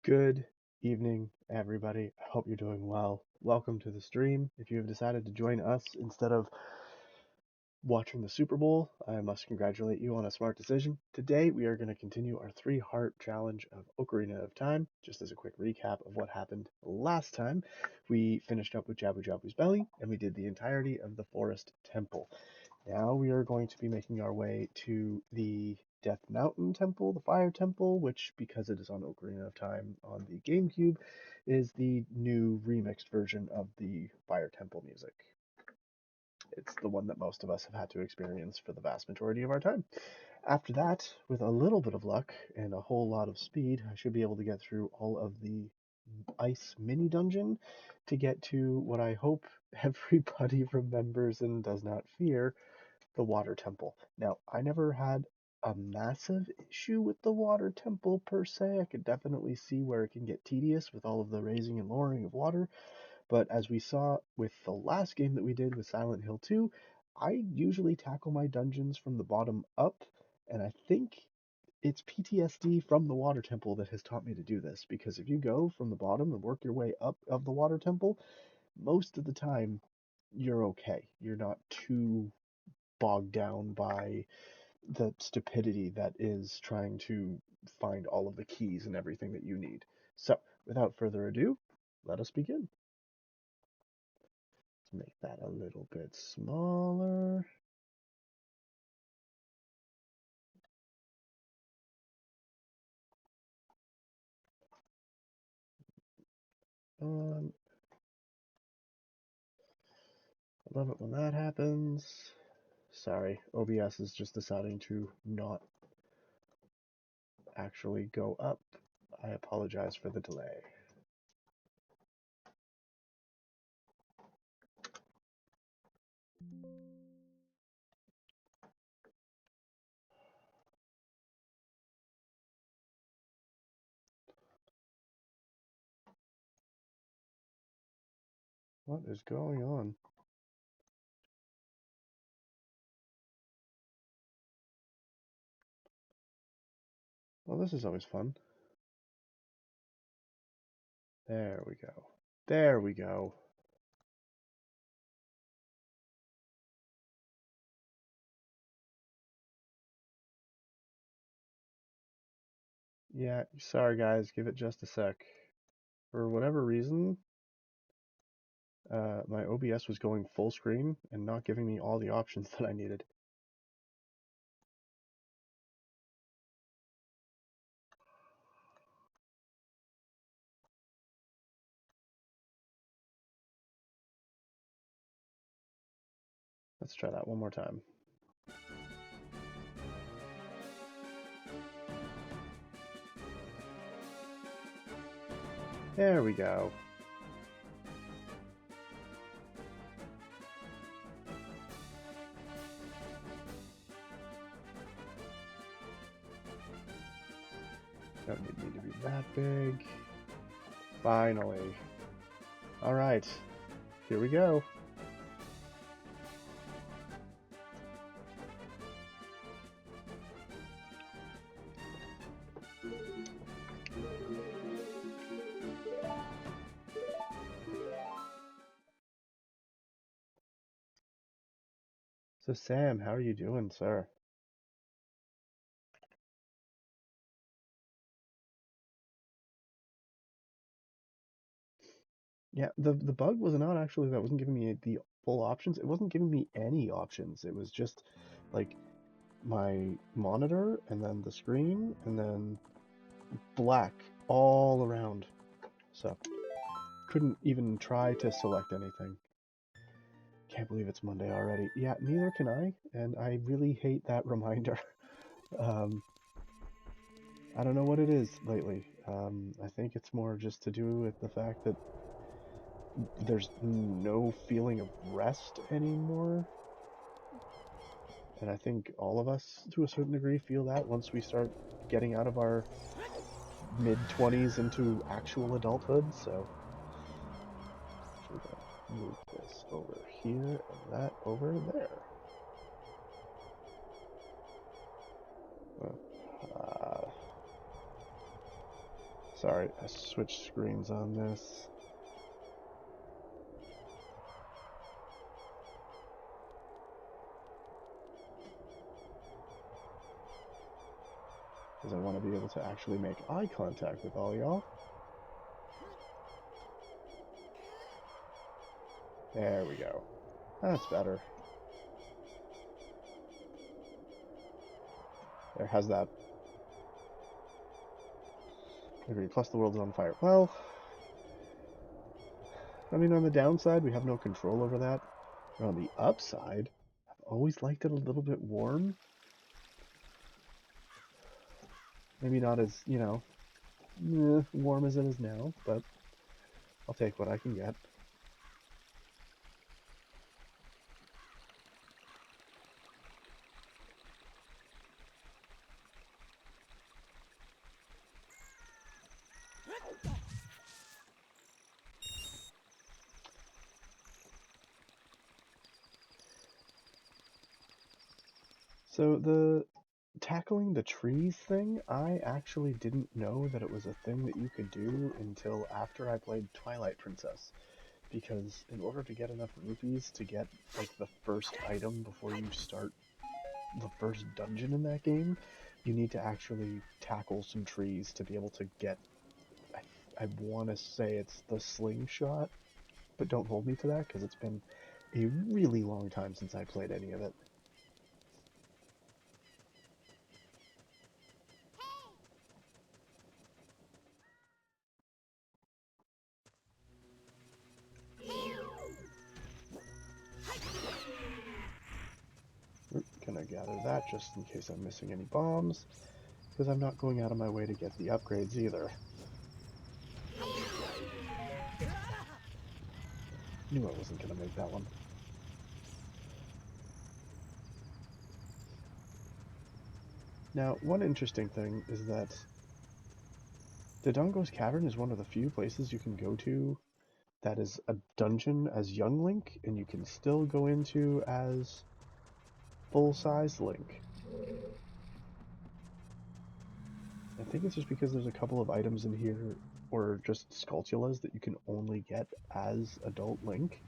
Good evening, everybody. I hope you're doing well. Welcome to the stream. If you have decided to join us instead of watching the Super Bowl, I must congratulate you on a smart decision. Today, we are going to continue our three-heart challenge of Ocarina of Time. Just as a quick recap of what happened last time, we finished up with Jabu Jabu's belly, and we did the entirety of the Forest Temple. Now we are going to be making our way to the Death Mountain Temple, the Fire Temple, which, because it is on Ocarina of Time on the Gamecube, is the new remixed version of the Fire Temple music. It's the one that most of us have had to experience for the vast majority of our time. After that, with a little bit of luck and a whole lot of speed, I should be able to get through all of the ice mini dungeon to get to what I hope everybody remembers and does not fear, the water temple. Now, I never had a massive issue with the water temple per se. I could definitely see where it can get tedious with all of the raising and lowering of water, but as we saw with the last game that we did with Silent Hill 2, I usually tackle my dungeons from the bottom up, and I think it's PTSD from the water temple that has taught me to do this, because if you go from the bottom and work your way up of the water temple, most of the time you're okay. You're not too bogged down by the stupidity that is trying to find all of the keys and everything that you need. So, without further ado, let us begin. Let's make that a little bit smaller. I love it when that happens. Sorry, OBS is just deciding to not actually go up. I apologize for the delay. What is going on? Well, this is always fun. There we go. There we go. Yeah, sorry guys, give it just a sec. For whatever reason, my OBS was going full screen and not giving me all the options that I needed. Let's try that one more time. There we go. Don't need to be that big. Finally. Alright, here we go. So Sam, how are you doing, sir? Yeah, the bug was not actually that it wasn't giving me the full options. It wasn't giving me any options. It was just like my monitor and then the screen and then black all around. So couldn't even try to select anything. Can't believe it's Monday already. Yeah, neither can I, and I really hate that reminder. um, I don't know what it is lately. I think it's more just to do with the fact that there's no feeling of rest anymore. And I think all of us, to a certain degree, feel that once we start getting out of our mid-20s into actual adulthood, so we're gonna move this over here and that over there. Sorry, I switched screens on this. Because I want to be able to actually make eye contact with all y'all. There we go. That's better. There, has that. Agree, plus the world's on fire. Well, I mean, on the downside, we have no control over that. But on the upside, I've always liked it a little bit warm. Maybe not as, you know, warm as it is now, but I'll take what I can get. So the tackling the trees thing, I actually didn't know that it was a thing that you could do until after I played Twilight Princess. Because in order to get enough rupees to get, like, the first item before you start the first dungeon in that game, you need to actually tackle some trees to be able to get, I want to say it's the slingshot, but don't hold me to that because it's been a really long time since I played any of it. Gonna gather that just in case I'm missing any bombs, because I'm not going out of my way to get the upgrades either. Knew I wasn't gonna make that one. Now, one interesting thing is that Dodongo's Cavern is one of the few places you can go to that is a dungeon as young Link, and you can still go into as full-size Link. I think it's just because there's a couple of items in here, or just Skulltulas, that you can only get as adult Link.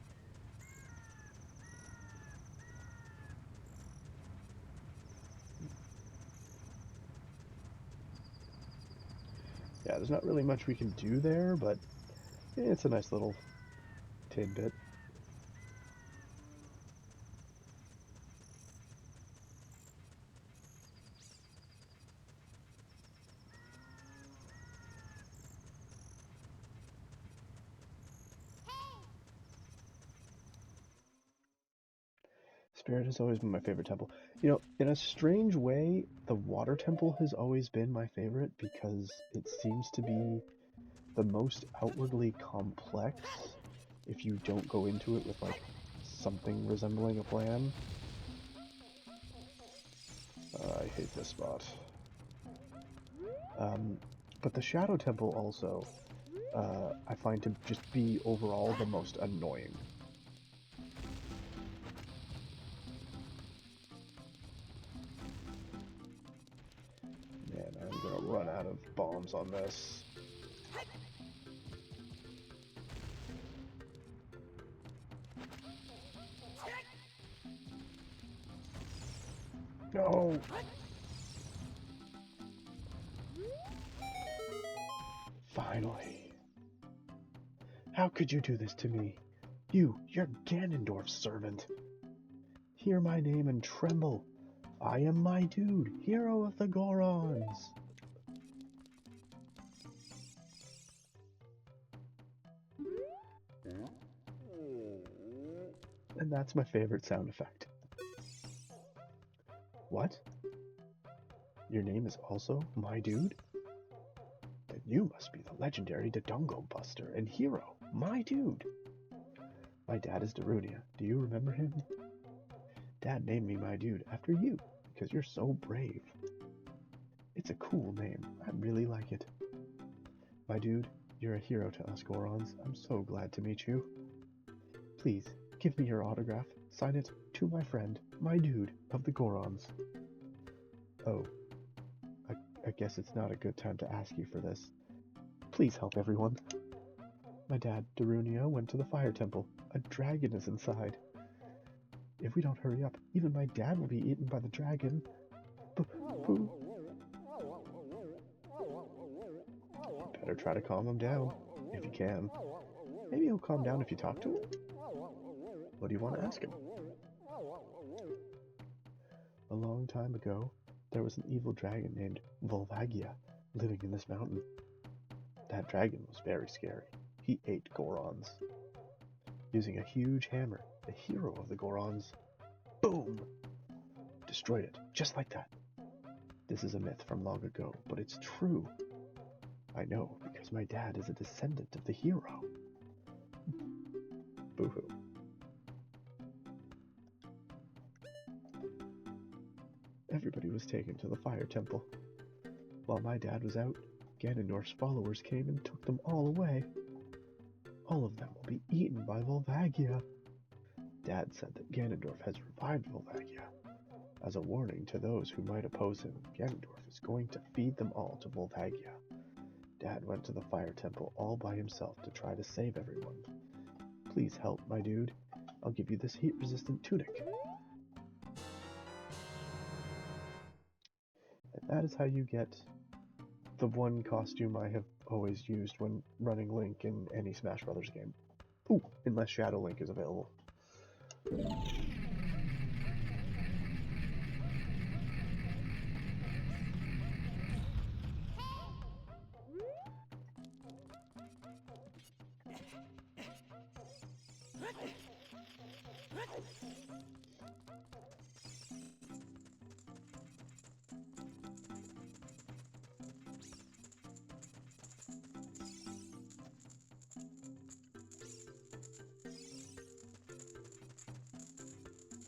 Yeah, there's not really much we can do there, but it's a nice little tidbit. Spirit has always been my favorite temple. You know, in a strange way, the water temple has always been my favorite because it seems to be the most outwardly complex if you don't go into it with, like, something resembling a plan. I hate this spot. But the Shadow Temple also, I find to just be overall the most annoying. Man, I'm gonna run out of bombs on this. No! Finally. How could you do this to me? You're Ganondorf's servant. Hear my name and tremble. I am my dude, hero of the Gorons. And that's my favorite sound effect. What? Your name is also my dude? Then you must be the legendary Dodongo Buster and hero, my dude. My dad is Darunia. Do you remember him? Dad named me my dude after you, because you're so brave. It's a cool name. I really like it. My dude, you're a hero to us Gorons. I'm so glad to meet you. Please, give me your autograph. Sign it to my friend, my dude of the Gorons. Oh, I guess it's not a good time to ask you for this. Please help everyone. My dad, Darunia, went to the fire temple. A dragon is inside. If we don't hurry up, even my dad will be eaten by the dragon. Boo. Better try to calm him down, if you can. Maybe he'll calm down if you talk to him. What do you want to ask him? A long time ago, there was an evil dragon named Volvagia living in this mountain. That dragon was very scary. He ate Gorons. Using a huge hammer, the hero of the Gorons, boom, destroyed it, just like that. This is a myth from long ago, but it's true. I know, because my dad is a descendant of the hero. Boo-hoo. Everybody was taken to the fire temple. While my dad was out, Ganondorf's followers came and took them all away. All of them will be eaten by Volvagia. Dad said that Ganondorf has revived Volvagia. As a warning to those who might oppose him, Ganondorf is going to feed them all to Volvagia. Dad went to the fire temple all by himself to try to save everyone. Please help, my dude. I'll give you this heat-resistant tunic. And that is how you get the one costume I have always used when running Link in any Smash Brothers game. Ooh, unless Shadow Link is available.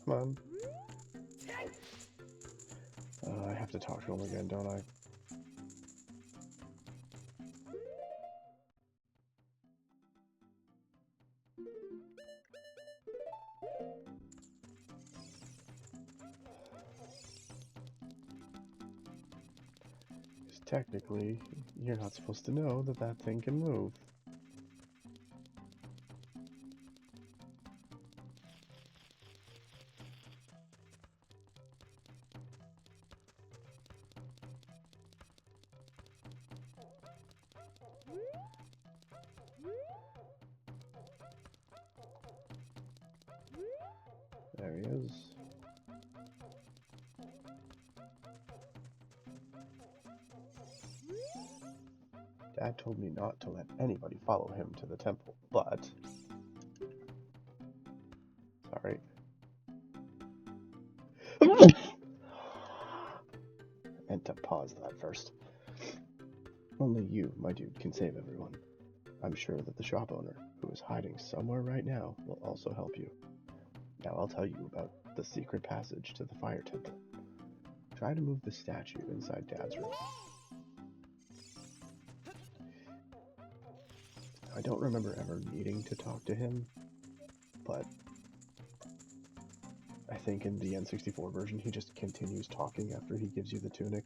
Come on. I have to talk to him again, don't I? Because technically, you're not supposed to know that that thing can move. There he is. Dad told me not to let anybody follow him to the temple, but... Sorry. I meant to pause that first. Only you, my dude, can save everyone. I'm sure that the shop owner, who is hiding somewhere right now, will also help you. Now I'll tell you about the secret passage to the fire temple. Try to move the statue inside Dad's room. I don't remember ever needing to talk to him, but I think in the N64 version he just continues talking after he gives you the tunic.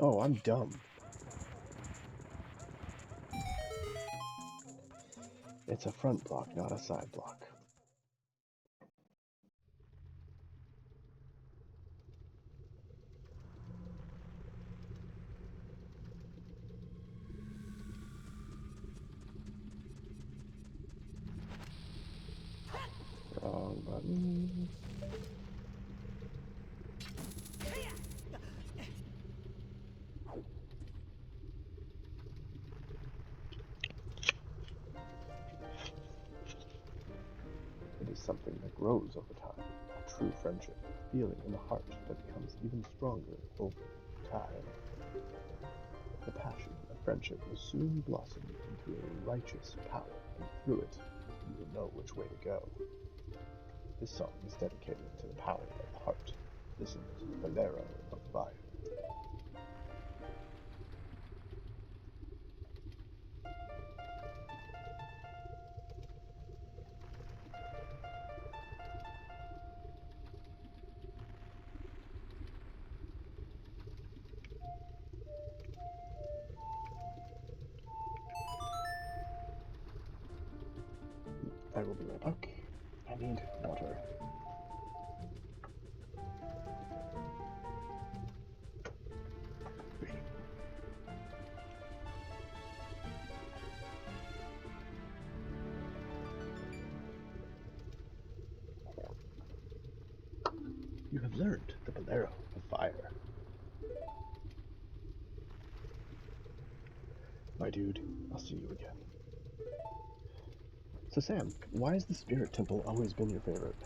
Oh, I'm dumb. It's a front block, not a side block. Wrong button. It is something that grows over time. A true friendship, a feeling in the heart that becomes even stronger over time. The passion of friendship will soon blossom into a righteous power, and through it, you will know which way to go. This song is dedicated to the power of the heart. Listen to the Bolero of Fire. I will be right back. I need water. You have learned the Bolero of Fire. My dude, I'll see you again. So Sam, why has the Spirit Temple always been your favorite?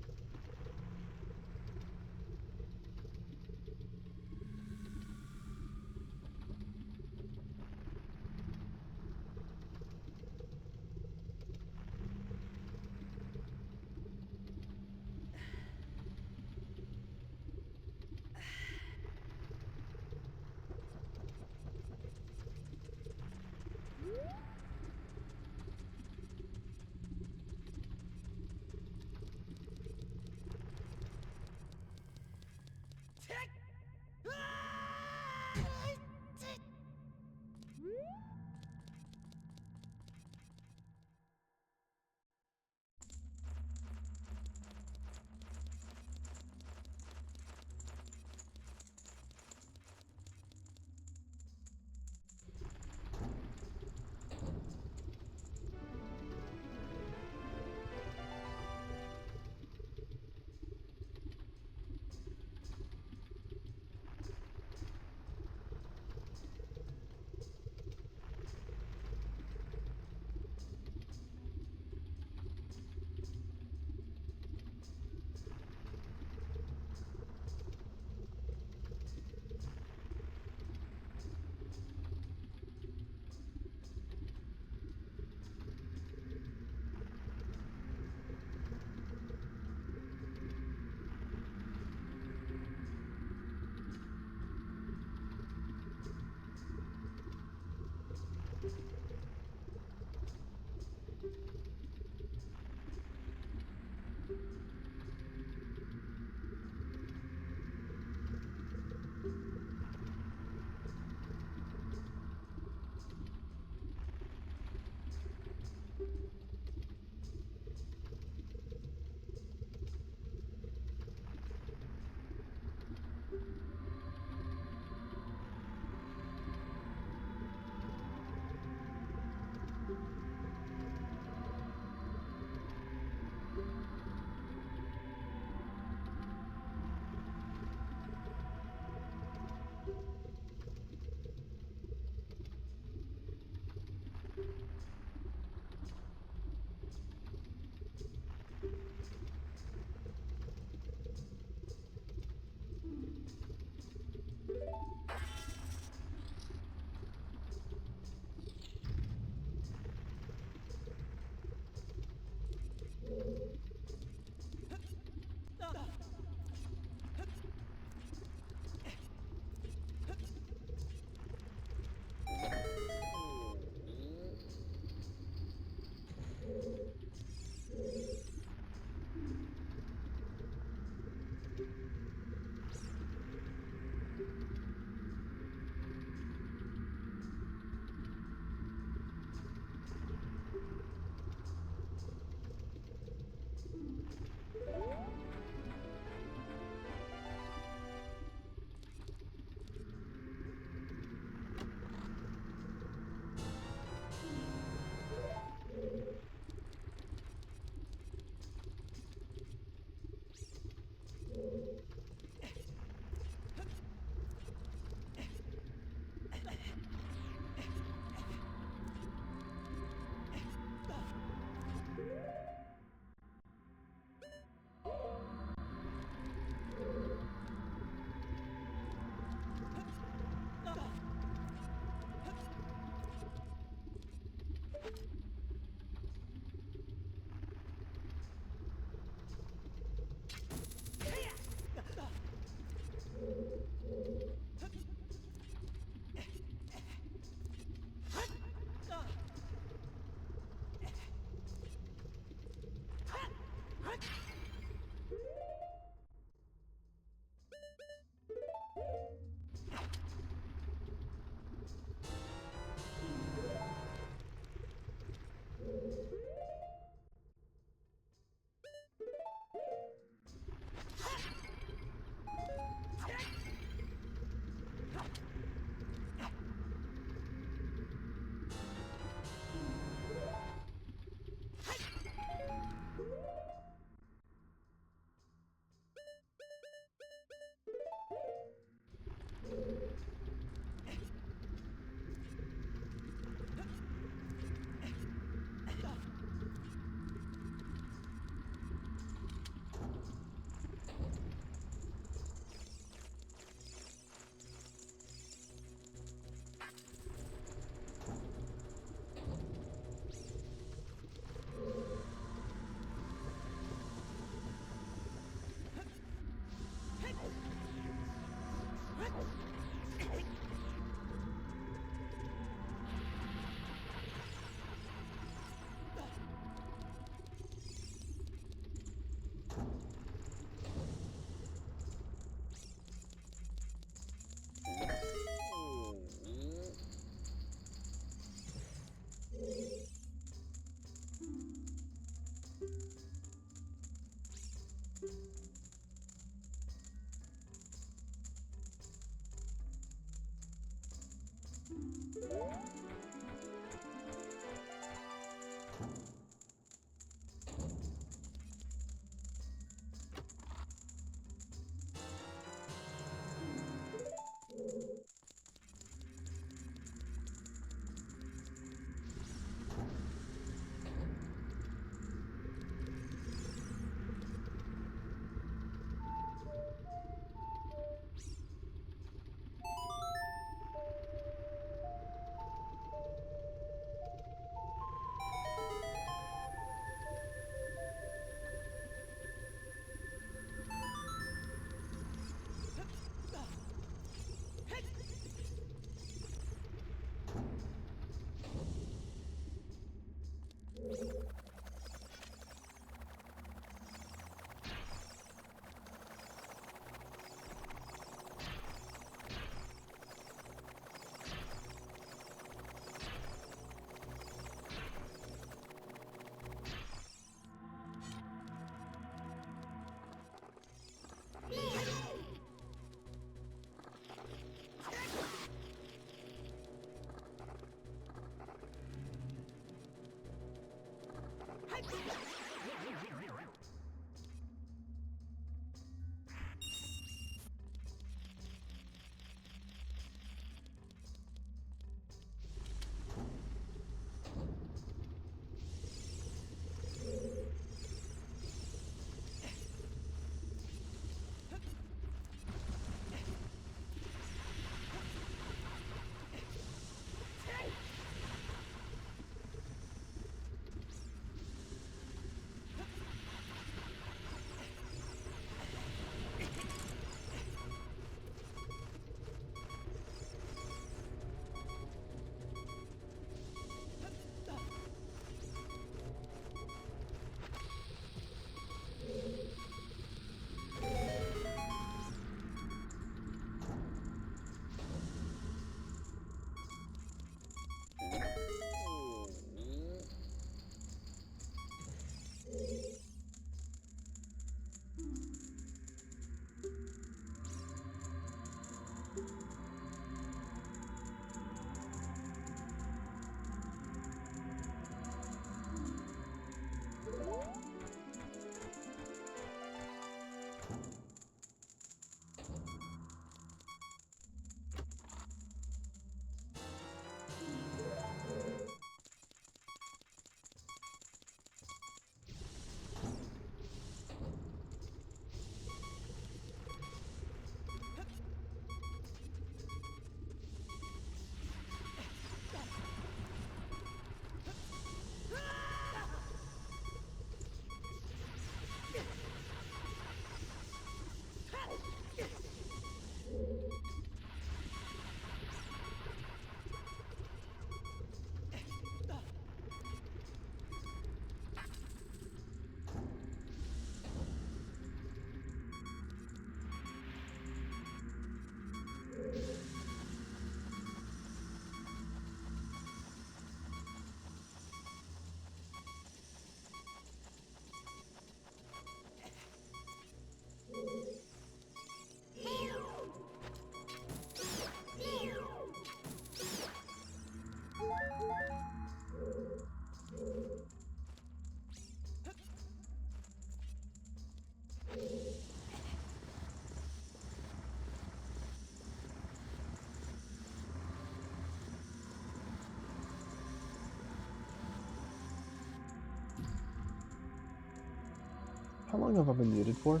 How long have I been muted for?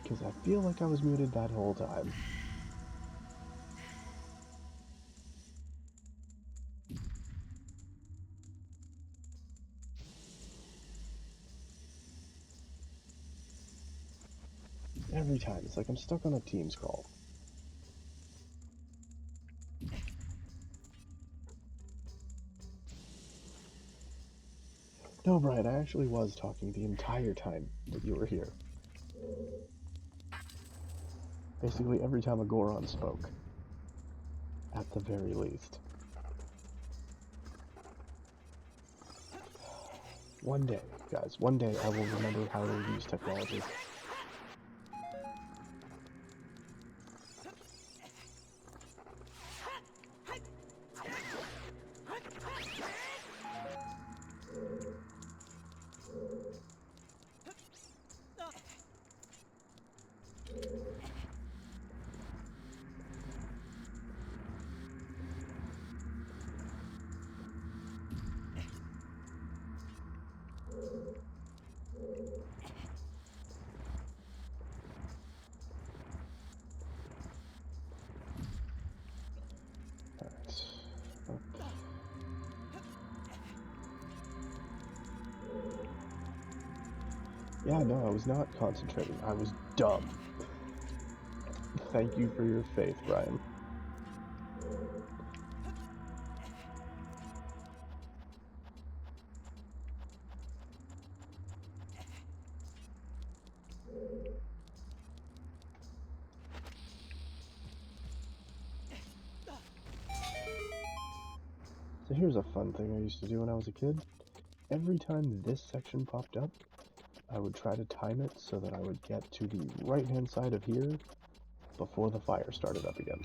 Because I feel like I was muted that whole time. Every time, it's like I'm stuck on a Teams call. No, Brian, I actually was talking the entire time that you were here. Basically every time a Goron spoke. At the very least. One day, guys, one day I will remember how to use technology. Yeah, no, I was not concentrating. I was dumb. Thank you for your faith, Brian. So here's a fun thing I used to do when I was a kid. Every time this section popped up, I would try to time it so that I would get to the right-hand side of here before the fire started up again.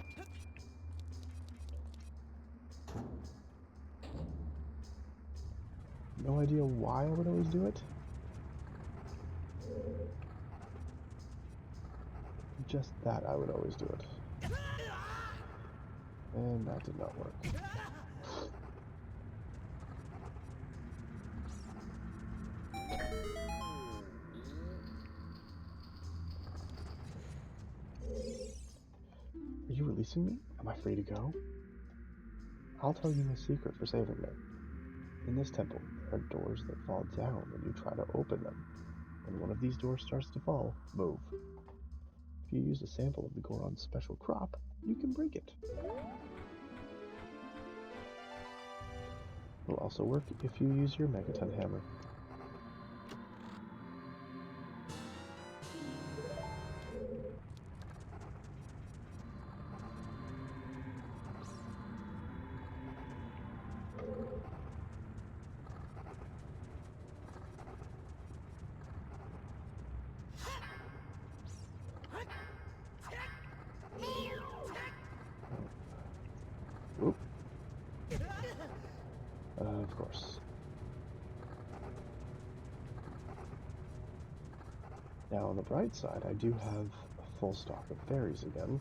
No idea why I would always do it. Just that I would always do it. And that did not work. Are you releasing me? Am I free to go? I'll tell you a secret for saving me. In this temple, there are doors that fall down when you try to open them. When one of these doors starts to fall, move. If you use a sample of the Goron's special crop, you can break it. It'll also work if you use your Megaton hammer. Oop. Of course. Now on the bright side, I do have a full stock of berries again.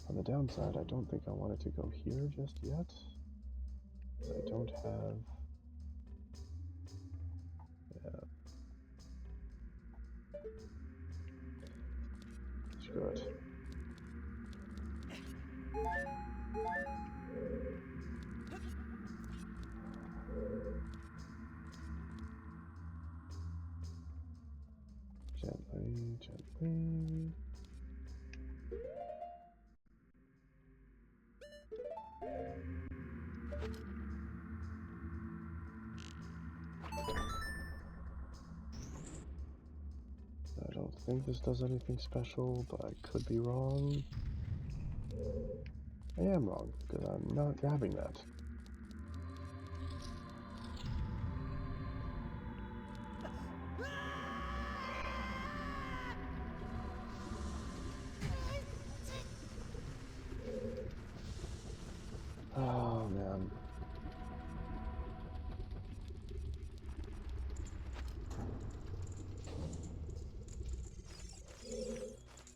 On the downside, I don't think I wanted to go here just yet. I don't have... Yeah. Screw it. Gently, gently. I don't think this does anything special, but I could be wrong. I am wrong, because I'm not grabbing that. Oh, man.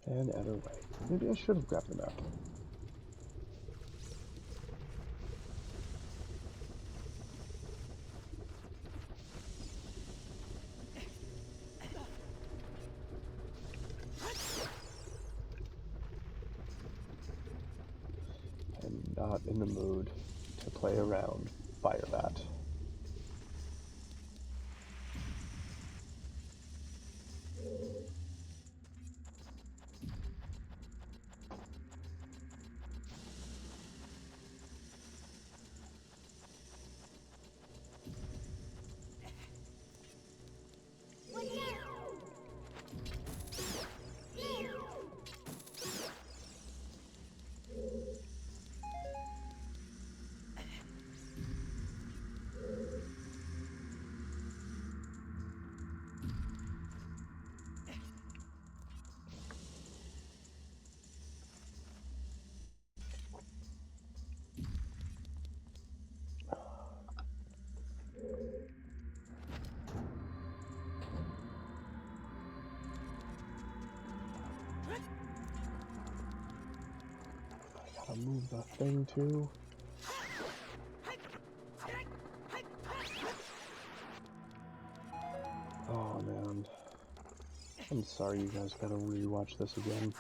And other way. Maybe I should have grabbed the map. I'm not in the mood to play around Fire Bat. I gotta move the thing too. Oh man. I'm sorry you guys gotta rewatch this again.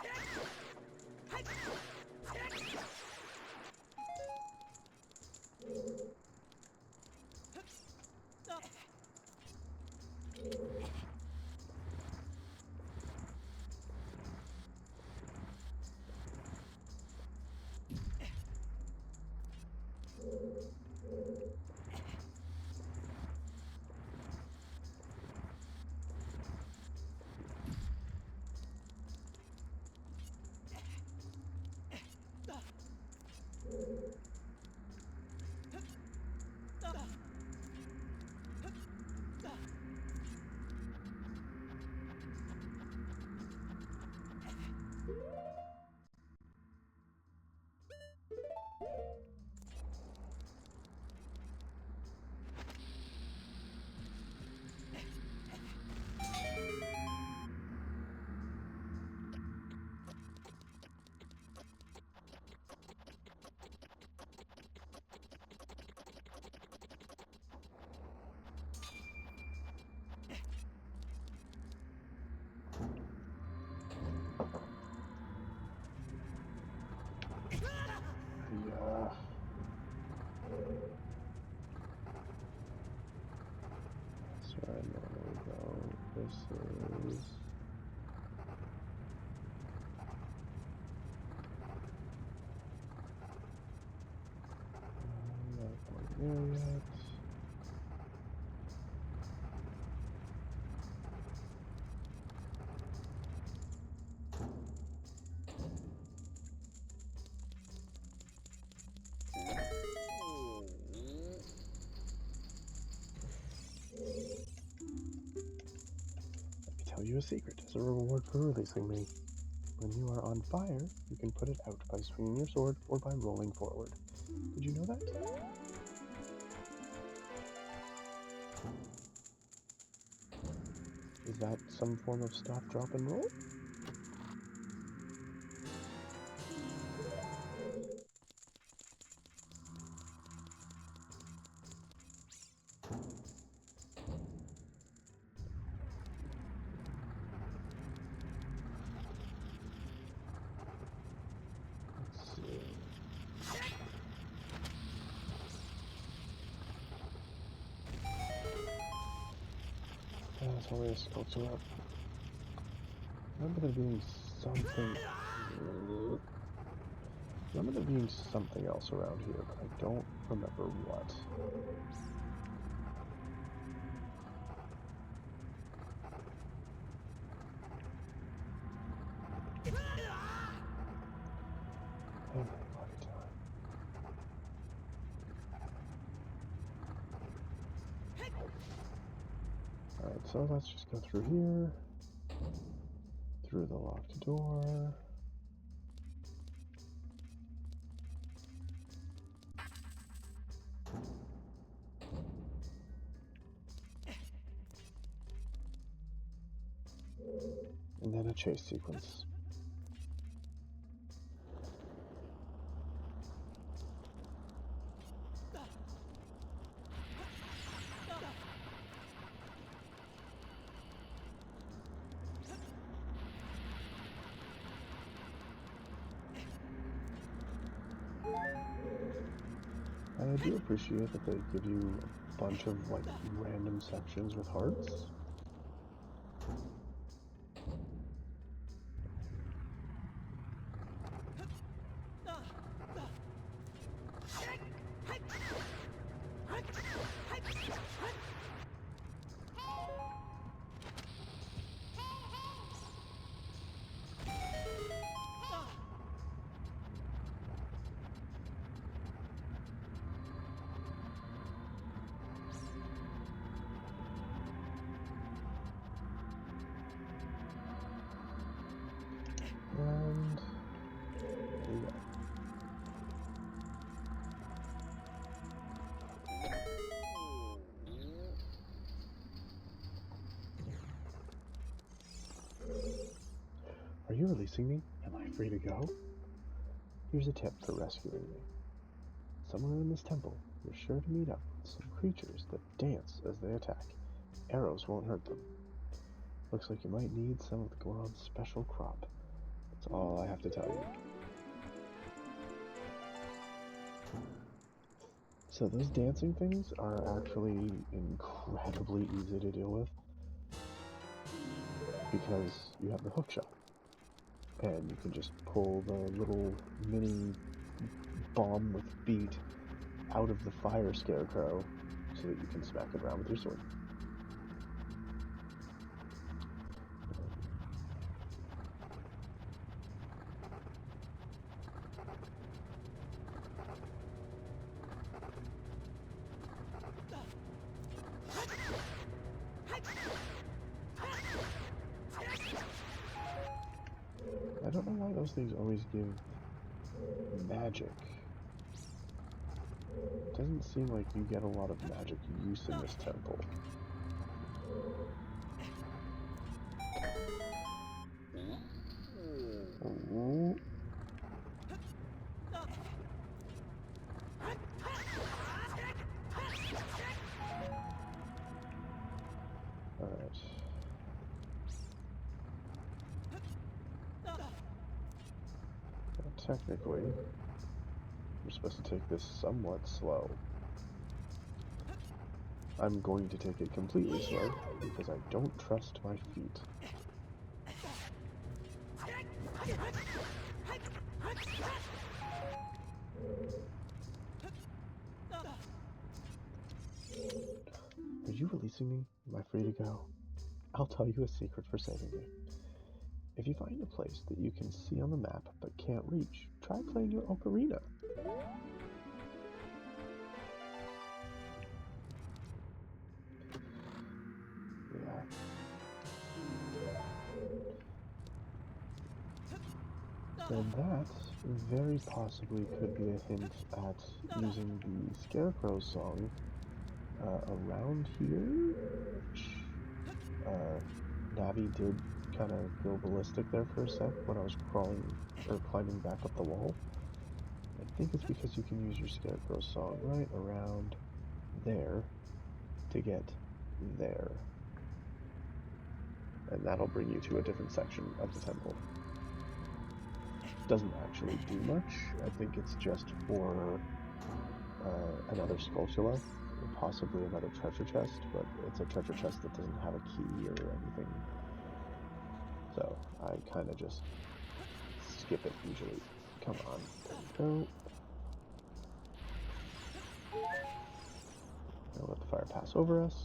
That's where I normally go. This is... not quite there yet. Tell you a secret as a reward for releasing me. When you are on fire, you can put it out by swinging your sword or by rolling forward. Did you know that? Is that some form of stop, drop, and roll? That's only a sculpture up. Remember there being something... Remember there being something else around here, but I don't remember what. Oh my bloody time. Alright, so let's just go through here. Through the locked door. And then a chase sequence. I do appreciate that they give you a bunch of like random sections with hearts. And there you go. Are you releasing me? Am I free to go? Here's a tip for rescuing me. Somewhere in this temple, you're sure to meet up with some creatures that dance as they attack. Arrows won't hurt them. Looks like you might need some of the Goron's special crop. That's all I have to tell you. So those dancing things are actually incredibly easy to deal with because you have the hook shot. And you can just pull the little mini bomb with feet out of the fire scarecrow so that you can smack it around with your sword. I don't know why those things always give magic. It doesn't seem like you get a lot of magic use in this temple. Ooh. Alright. Technically, We're supposed to take this somewhat slow. I'm going to take it completely slow, because I don't trust my feet. Are you releasing me? Am I free to go? I'll tell you a secret for saving me. If you find a place that you can see on the map but can't reach, try playing your Ocarina. Yeah. And that very possibly could be a hint at using the Scarecrow song around here, which Navi did kind of go ballistic there for a sec when I was crawling or climbing back up the wall. I think it's because you can use your Scarecrow song right around there to get there. And that'll bring you to a different section of the temple. Doesn't actually do much. I think it's just for another Skulltula, possibly another treasure chest, but it's a treasure chest that doesn't have a key or anything. So I kind of just skip it usually. Come on, there we go. I'll let the fire pass over us.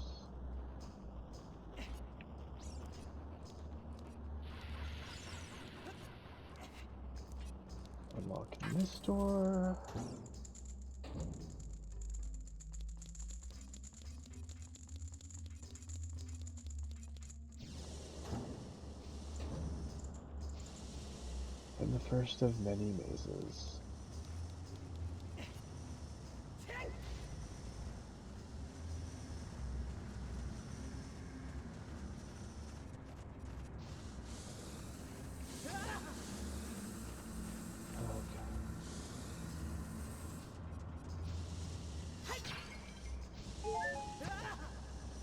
Unlocking this door. And the first of many mazes.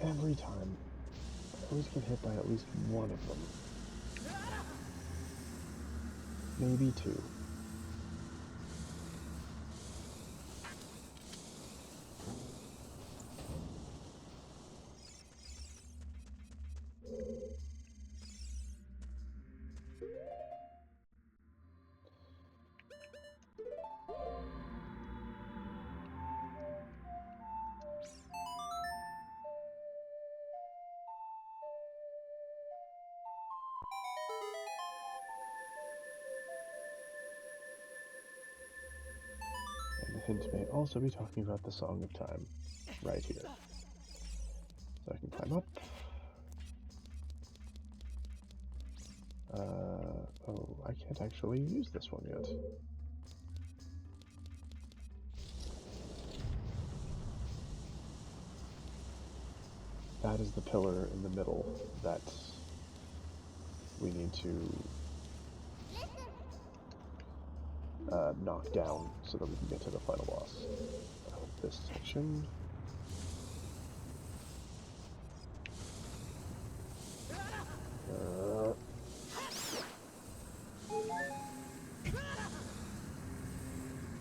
Every time, I always get hit by at least one of them. Maybe two. Hint may also be talking about the Song of Time, right here. So I can climb up. Oh, I can't actually use this one yet. That is the pillar in the middle that we need to knock down so that we can get to the final boss of this section.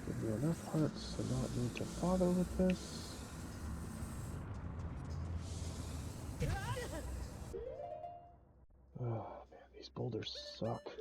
Give me enough hearts to not need to bother with this. Oh man, these boulders suck.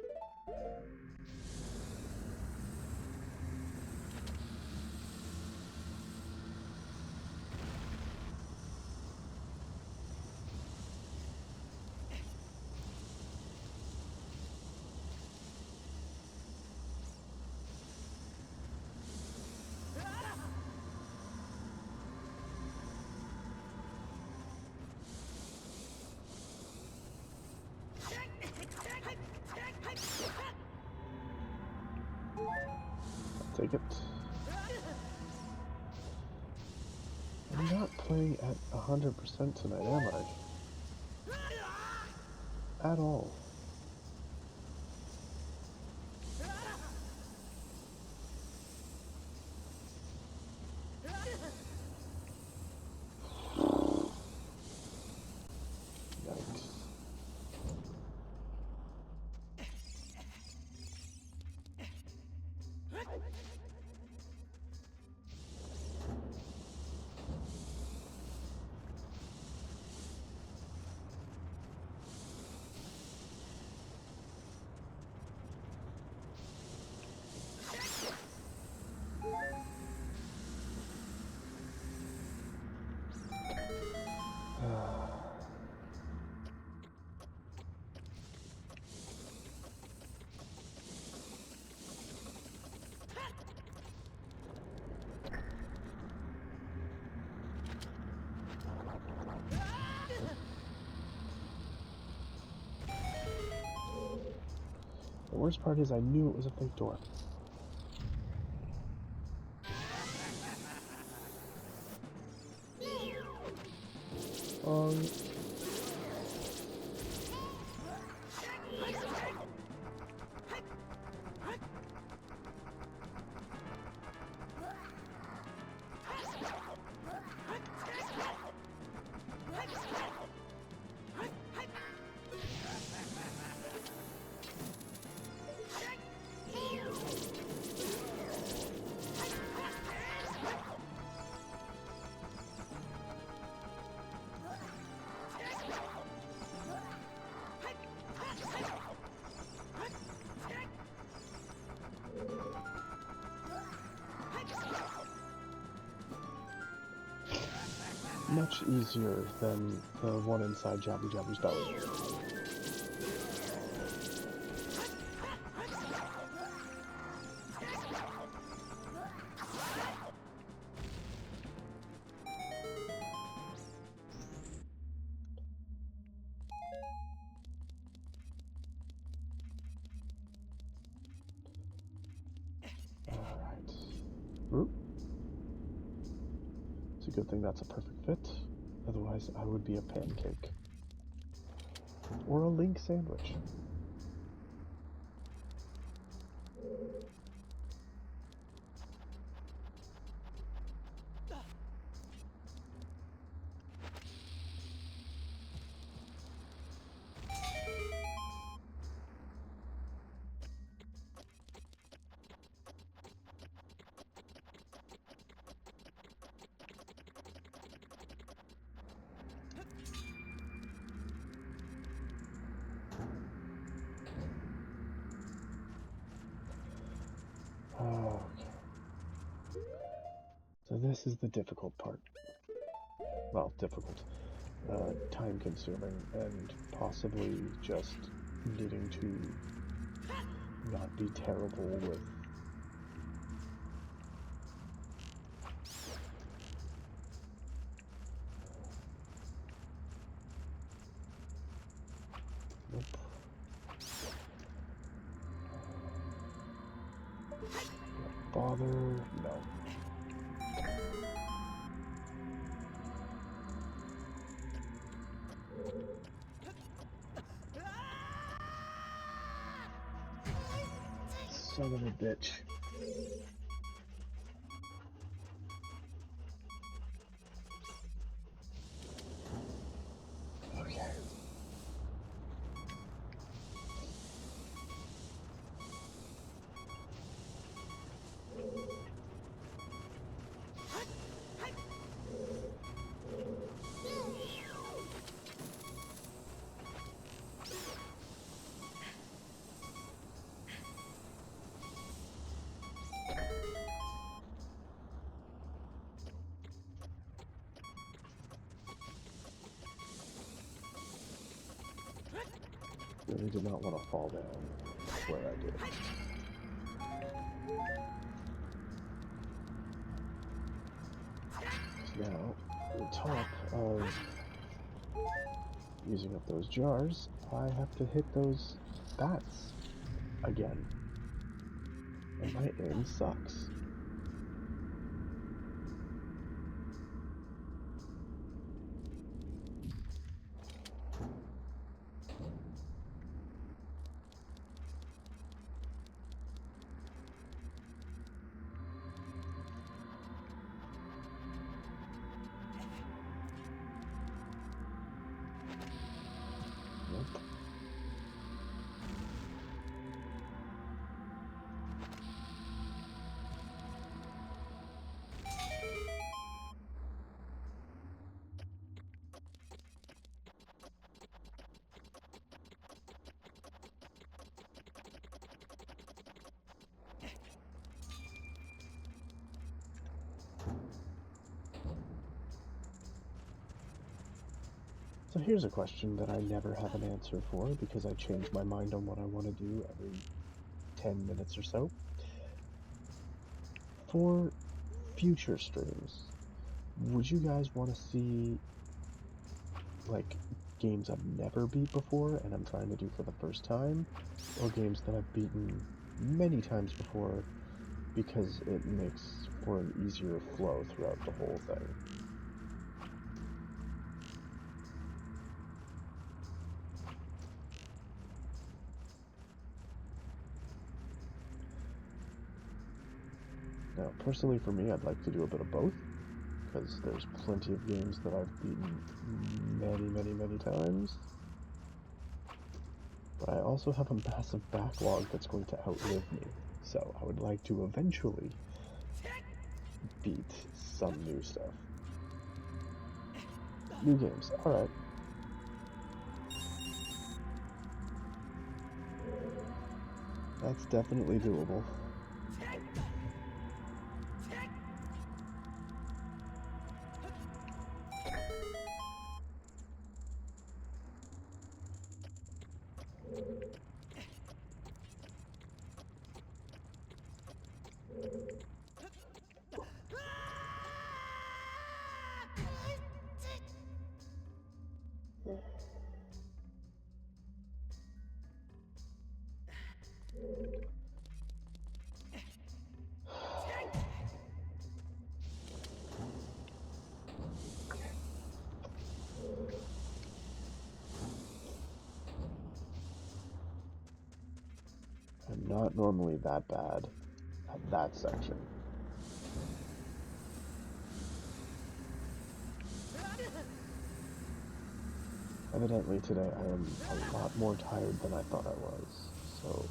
Take it. I'm not playing at 100% tonight, am I? At all. Yikes. The worst part is I knew it was a fake door. Much easier than the one inside Jabby Jabby's belly. Alright. It's a good thing that's a perfect fit. Otherwise, I would be a pancake. Or a Link sandwich. Okay. So this is the difficult part. Well, difficult. Time-consuming, and possibly just needing to not be terrible with... Nope. Bother? No. Son of a bitch. Okay. Really did not want to fall down where I did. Now, on top of using up those jars, I have to hit those bats again. And my aim sucks. Nope. So here's a question that I never have an answer for because I change my mind on what I want to do every 10 minutes or so. For future streams, would you guys want to see, like, games I've never beat before and I'm trying to do for the first time, or games that I've beaten many times before because it makes for an easier flow throughout the whole thing. Now, personally for me, I'd like to do a bit of both, because there's plenty of games that I've beaten many times. But I also have a massive backlog that's going to outlive me, so I would like to eventually beat some new stuff. New games, alright. That's definitely doable. I'm not normally that bad at that section. Evidently today I am a lot more tired than I thought I was, so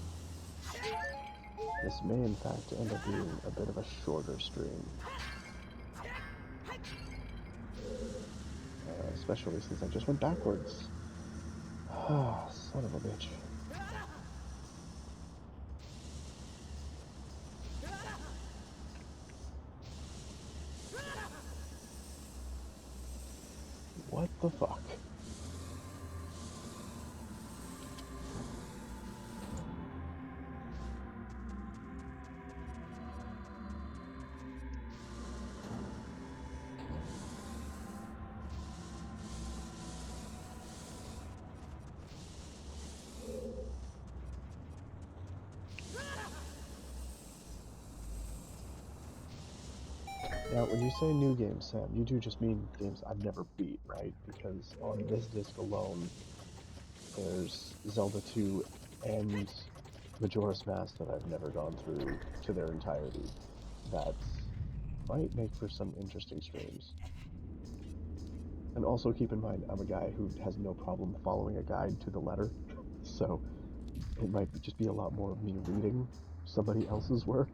this may in fact end up being a bit of a shorter stream. Especially since I just went backwards. Ah, son of a bitch. What the fuck? Now, when you say new games, Sam, you do just mean games I've never beat, right? Because on this disc alone, there's Zelda 2 and Majora's Mask that I've never gone through to their entirety. That might make for some interesting streams. And also keep in mind, I'm a guy who has no problem following a guide to the letter, so it might just be a lot more of me reading somebody else's work.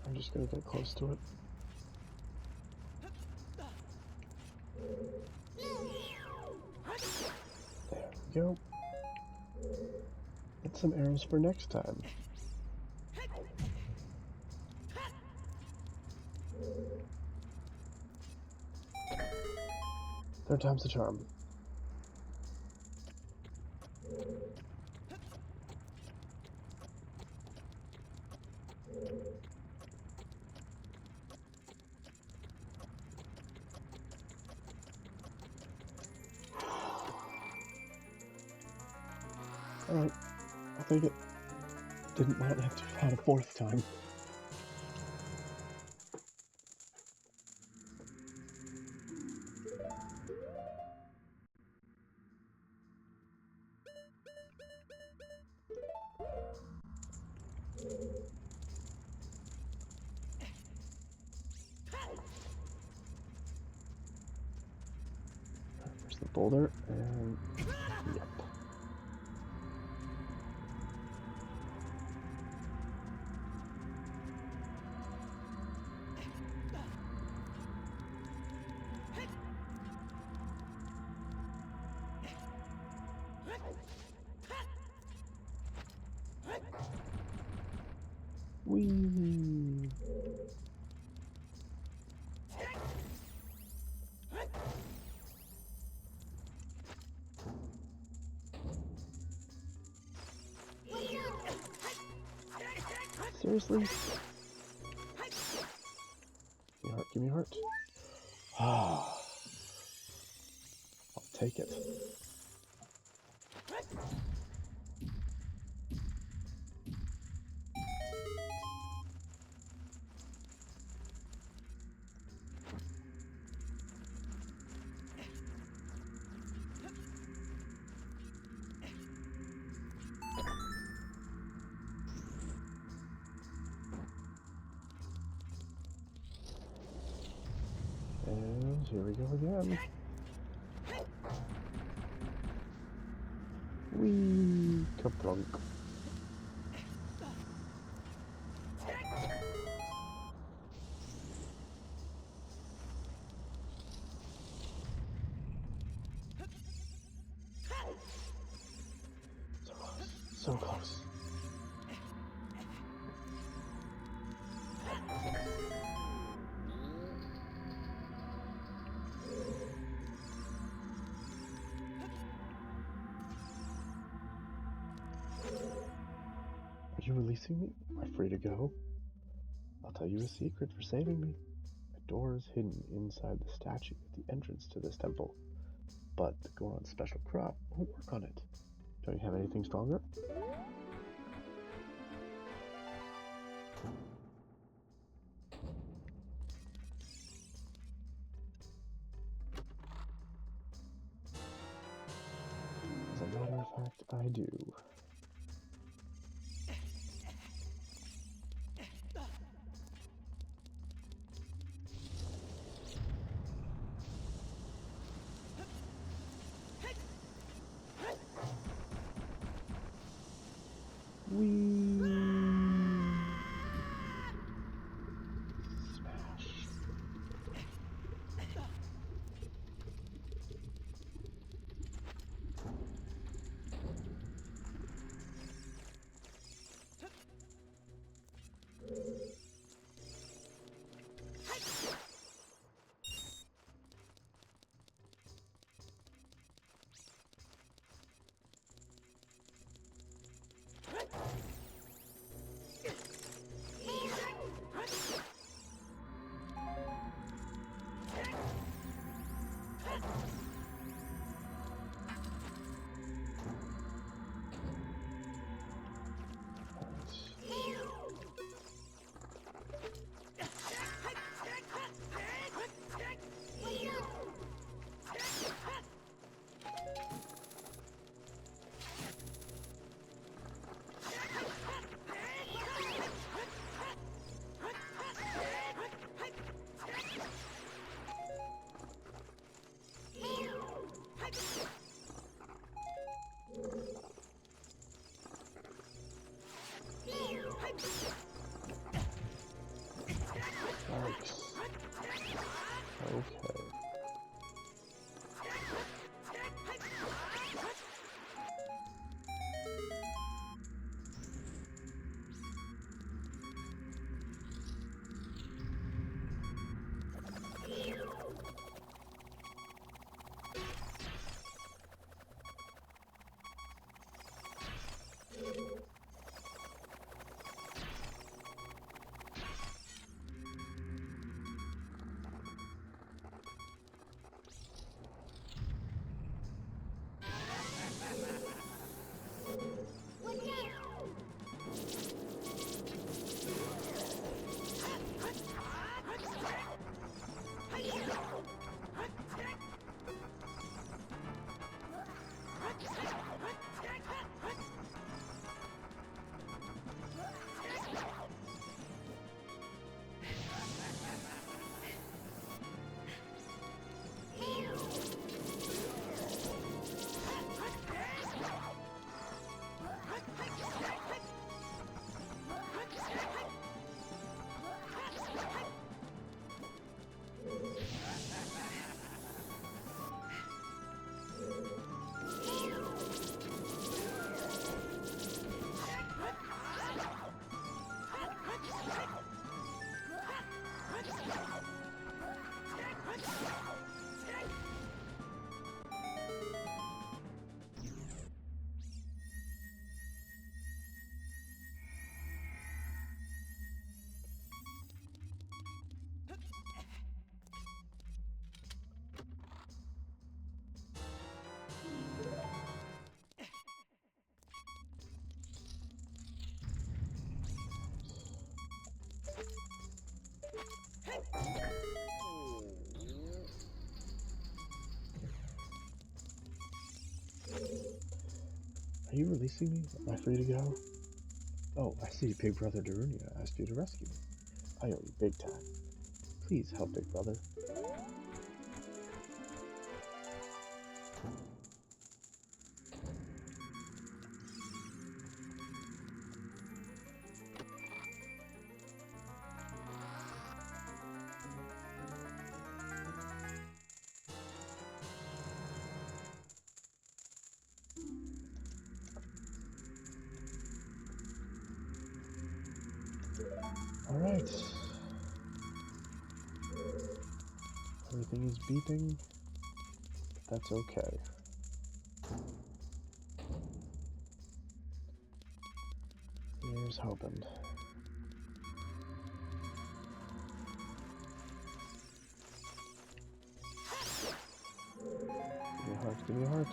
I'm just gonna get close to it. There we go. Get some arrows for next time. Third time's the charm. Alright, I'll take it. Didn't want to have to do that a fourth time. Where's the boulder? And yep. Whee! Seriously? Give me a heart. Ah, I'll take it. And here we go again. Whee! Kaplunk. So close. So close. Are you releasing me? Am I free to go? I'll tell you a secret for saving me. A door is hidden inside the statue at the entrance to this temple. But the Goron's special crop won't work on it. Don't you have anything stronger? As a matter of fact, I do. Whee! Smash. Are you releasing me? Am I free to go? Oh, I see Big Brother Darunia asked you to rescue me. I owe you big time. Please help Big Brother. Alright. Everything is beeping. That's okay. Here's hoping. Give me a heart, give me a heart.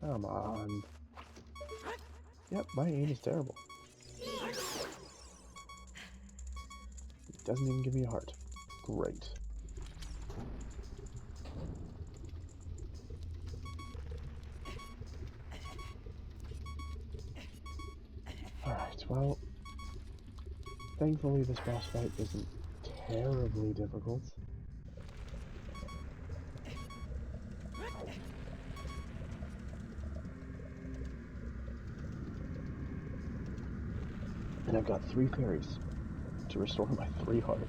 Come on. Yep, my aim is terrible. It doesn't even give me a heart. Great. Alright, well, thankfully this boss fight isn't terribly difficult. And I've got 3 fairies to restore my 3 hearts.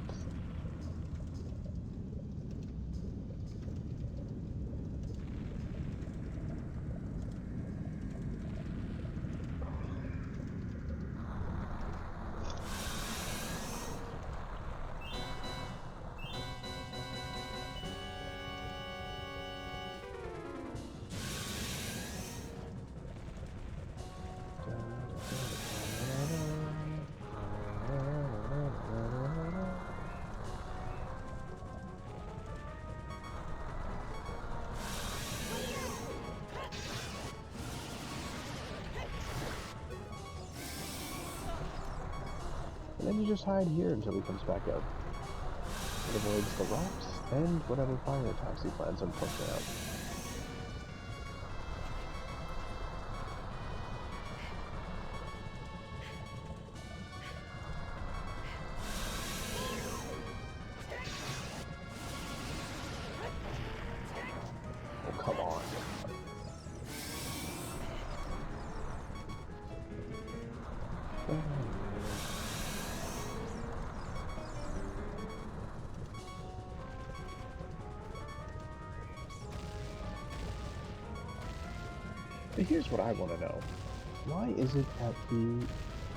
And then you just hide here until he comes back up. It avoids the rocks and whatever fire attacks he plans on pushing out. Oh, come on. But here's what I want to know. Why is it that the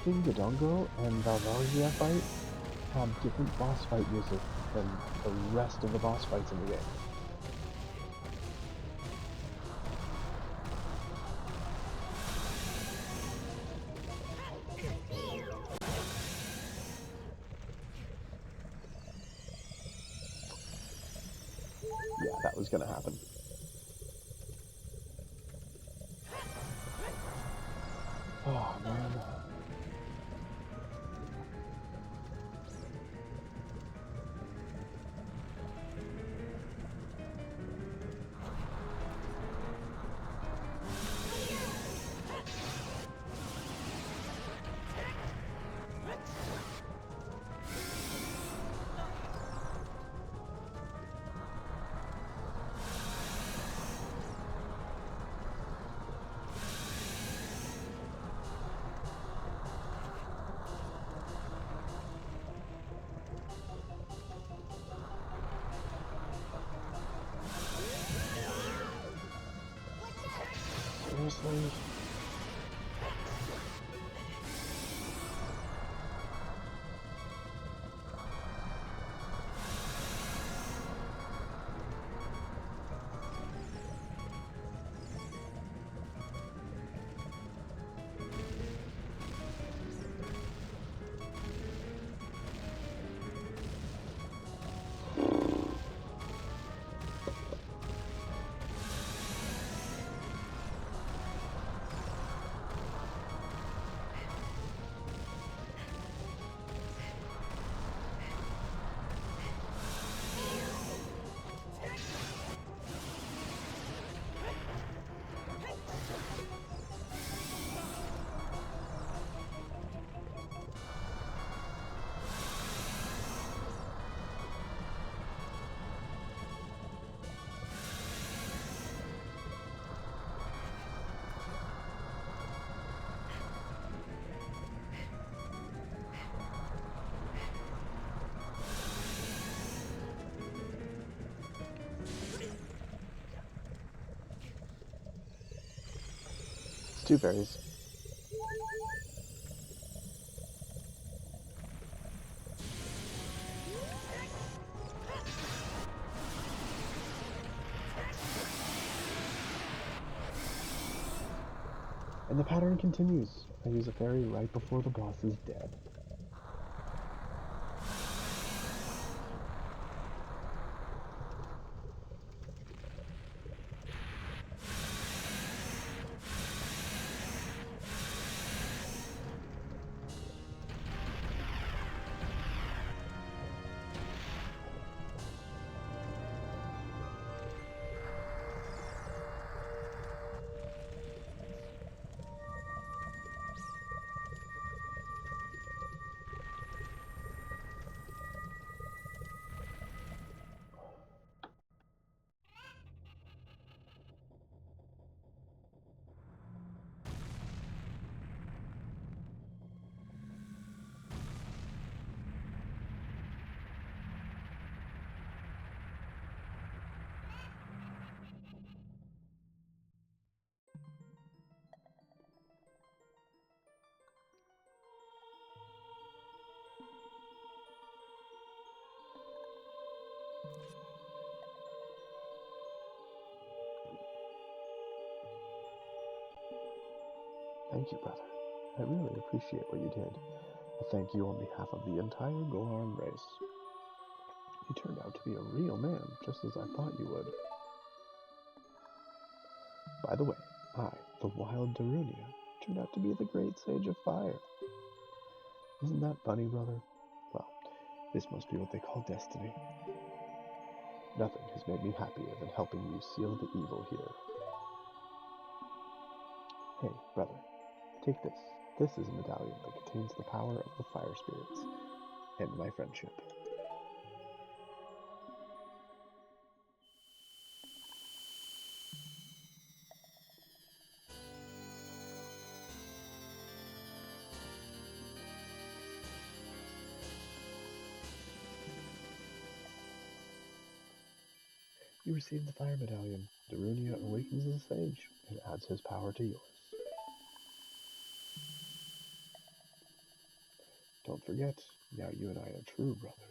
Dingadongo and Valvarzia fight have different boss fight music than the rest of the boss fights in the game? Yeah, that was gonna happen. Oh, man. Seriously? 2 fairies. And the pattern continues. I use a fairy right before the boss is dead. Thank you, brother. I really appreciate what you did. I thank you on behalf of the entire Goron race. You turned out to be a real man, just as I thought you would. By the way, I, the wild Darunia, turned out to be the great sage of fire. Isn't that funny, brother? Well, this must be what they call destiny. Nothing has made me happier than helping you seal the evil here. Hey, brother, take this. This is a medallion that contains the power of the fire spirits and my friendship. You receive the fire medallion. Darunia awakens as a sage and adds his power to yours. Don't forget, now you and I are true brothers.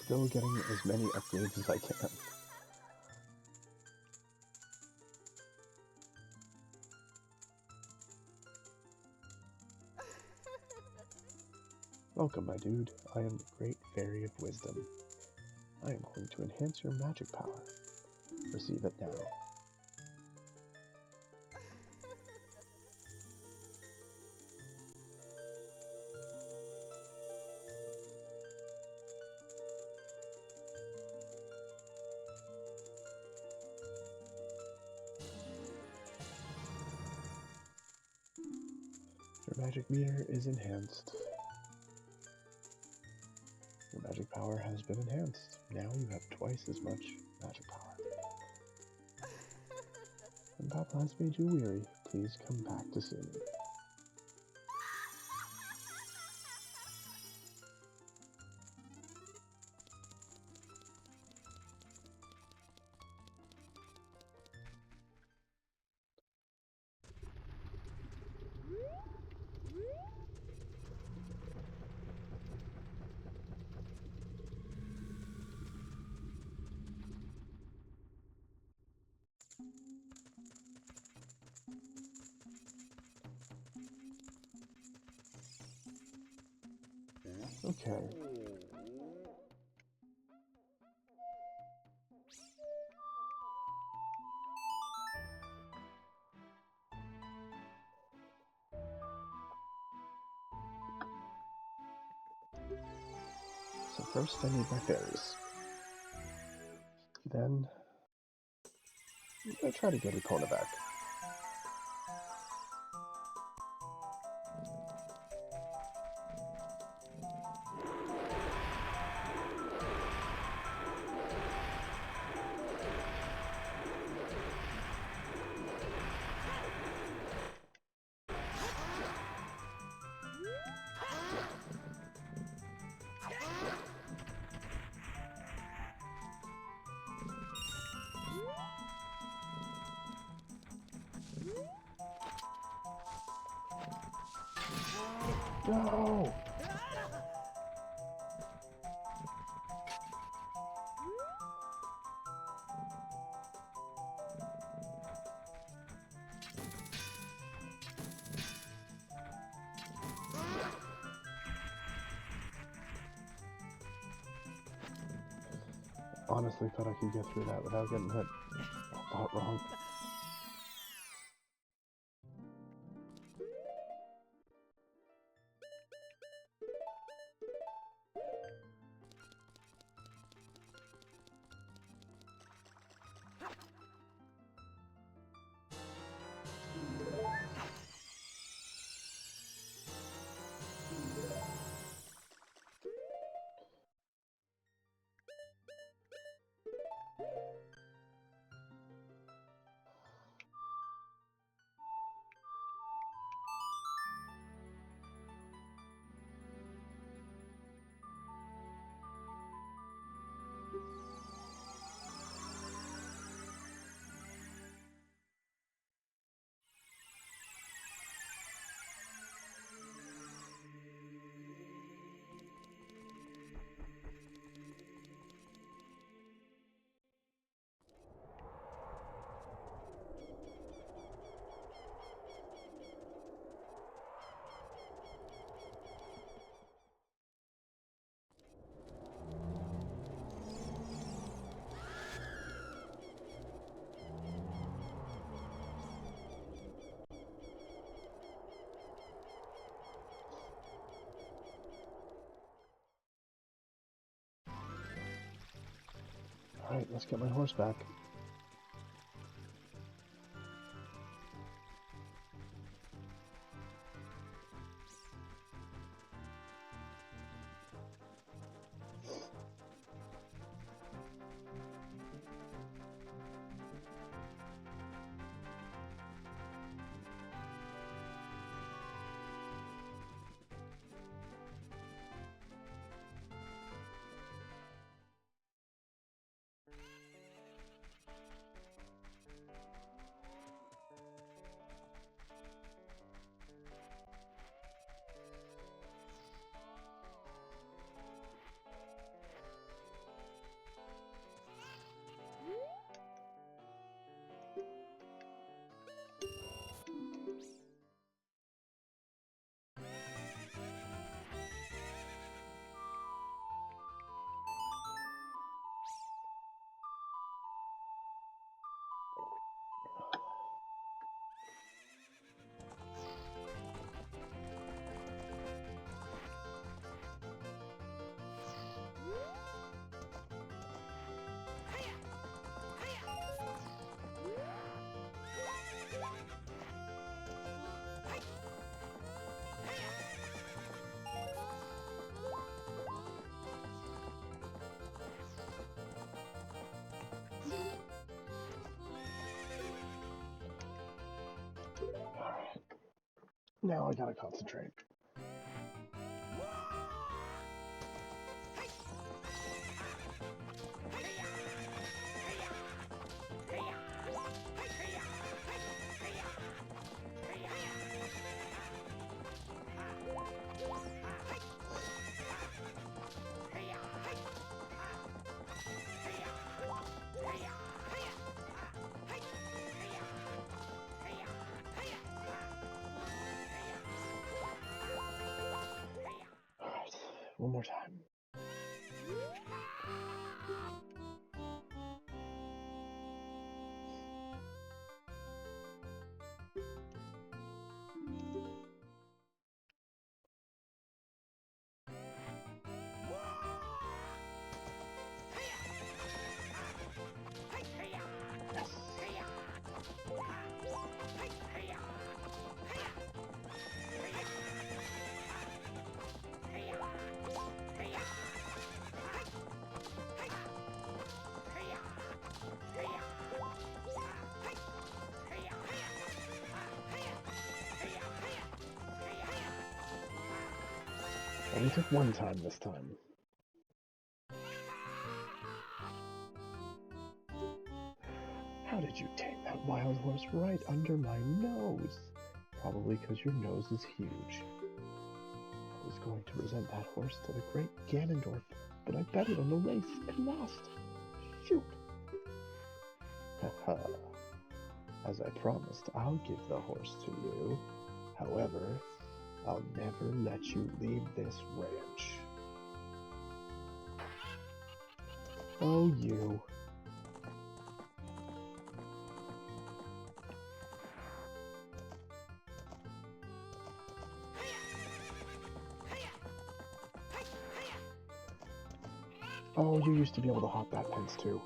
Still getting as many upgrades as I can. Welcome, my dude. I am the Great Fairy of Wisdom. I am going to enhance your magic power. Receive it now. Your magic meter is enhanced. Your magic power has been enhanced. Now you have twice as much magic power. When Papa has made you weary, please come back to see me. Okay. So first I need my fairies. Then I try to get Epona back. No! Honestly thought I could get through that without getting hit. I thought wrong. Alright, let's get my horse back. Alright. Now I gotta concentrate. One more time. Only took one time this time. How did you tame that wild horse right under my nose? Probably because your nose is huge. I was going to present that horse to the great Ganondorf, but I betted on the race and lost. Shoot! Haha. As I promised, I'll give the horse to you. However, I'll never let you leave this ranch. Oh, you. Oh, you used to be able to hop that fence too.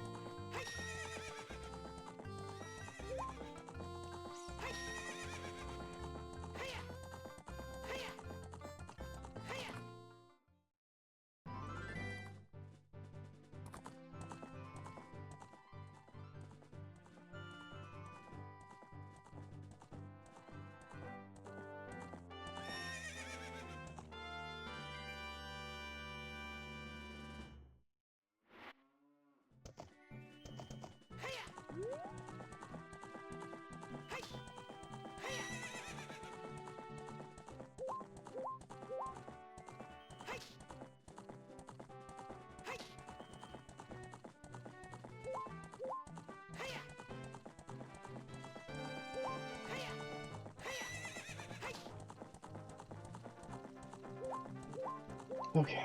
Okay.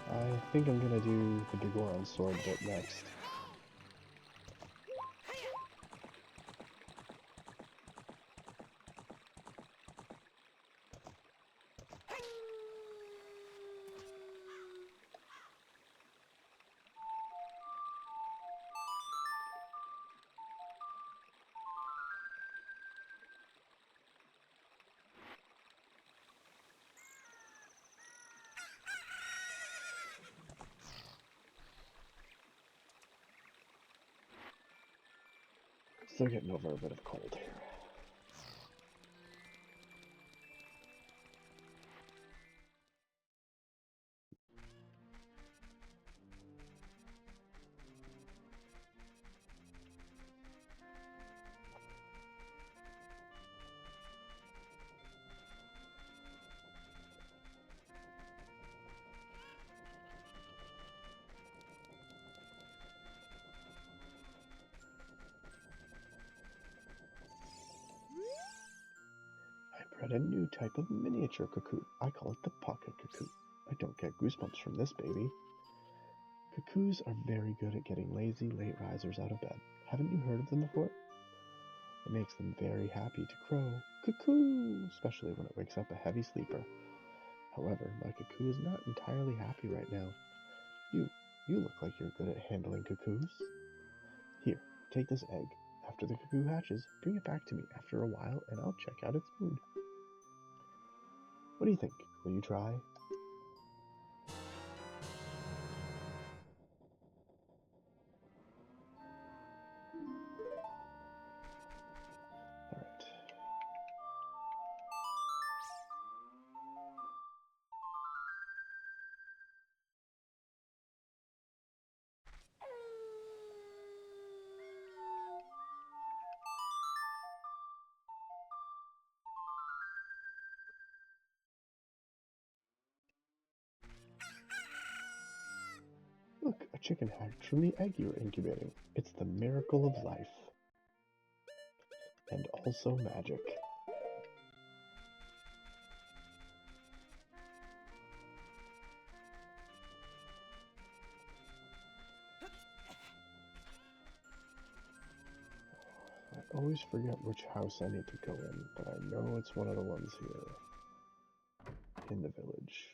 I think I'm gonna do the Biggoron sword bit next. Still getting over a bit of cold here. I bred a new type of miniature cuckoo. I call it the pocket cuckoo. I don't get goosebumps from this baby. Cuckoos are very good at getting lazy late risers out of bed. Haven't you heard of them before? It makes them very happy to crow, cuckoo, especially when it wakes up a heavy sleeper. However, my cuckoo is not entirely happy right now. You look like you're good at handling cuckoos. Here, take this egg. After the cuckoo hatches, bring it back to me after a while and I'll check out its mood. What do you think? Will you try? Alright. Look, a chicken hatched from the egg you were incubating. It's the miracle of life. And also magic. always forget which house I need to go in, but I know it's one of the ones here in the village.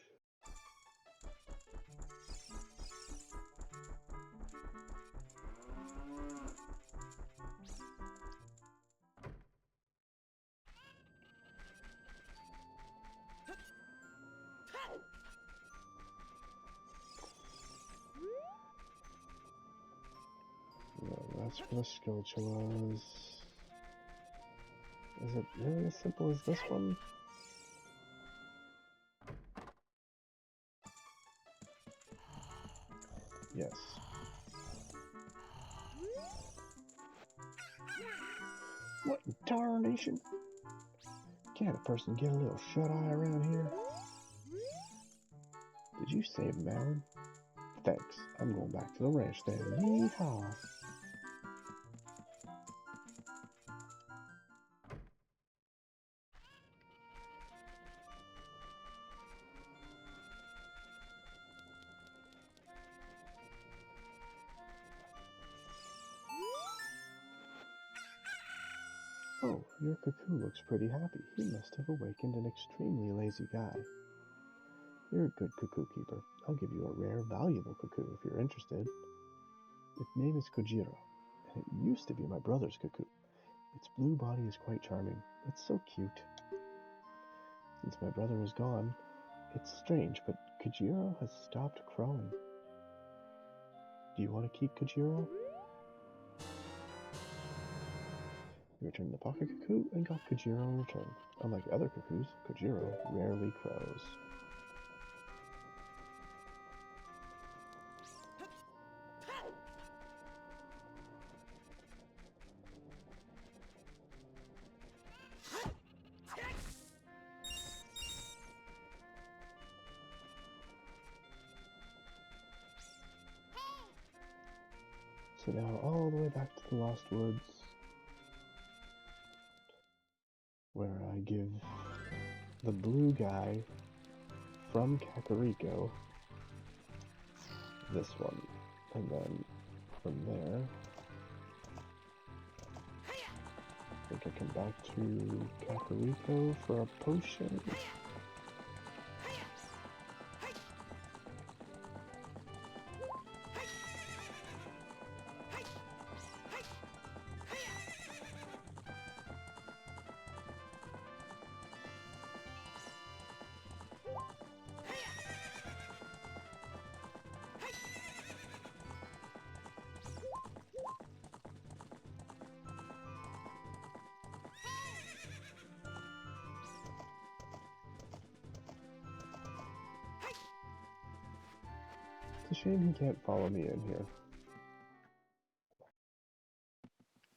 That's where the Skelcha was. Is it really as simple as this one? Yes. What in tarnation? Can't a person get a little shut-eye around here? Did you save Malin? Thanks. I'm going back to the ranch then. Yeehaw! Oh, your cuckoo looks pretty happy. He must have awakened an extremely lazy guy. You're a good cuckoo keeper. I'll give you a rare, valuable cuckoo if you're interested. Its name is Kojiro, and it used to be my brother's cuckoo. Its blue body is quite charming. It's so cute. Since my brother is gone, it's strange, but Kojiro has stopped crowing. Do you want to keep Kojiro? You returned the pocket cuckoo and got Kojiro in return. Unlike other cuckoos, Kojiro rarely crows. So now all the way back to the Lost Woods, where I give the blue guy from Kakariko this one, and then from there I think I come back to Kakariko for a potion. It's a shame he can't follow me in here.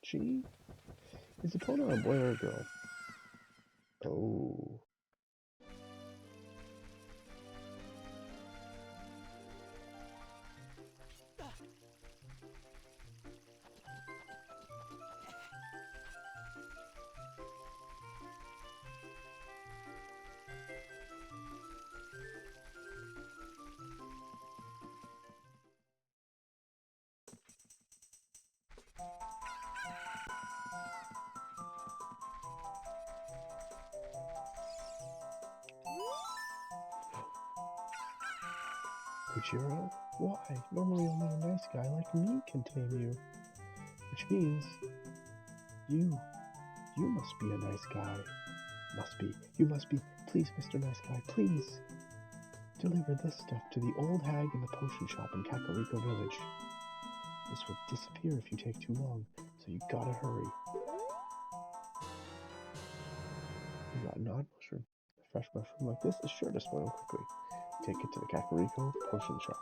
She? Is Epona a boy or a girl? Oh. Kojiro? Why? Normally only a nice guy like me can tame you. Which means, you must be a nice guy. You must be. Please, Mr. Nice Guy, please. Deliver this stuff to the old hag in the potion shop in Kakariko Village. This will disappear if you take too long, so you gotta hurry. You got an odd mushroom. A fresh mushroom like this is sure to spoil quickly. Take it to the Kakariko potion shop.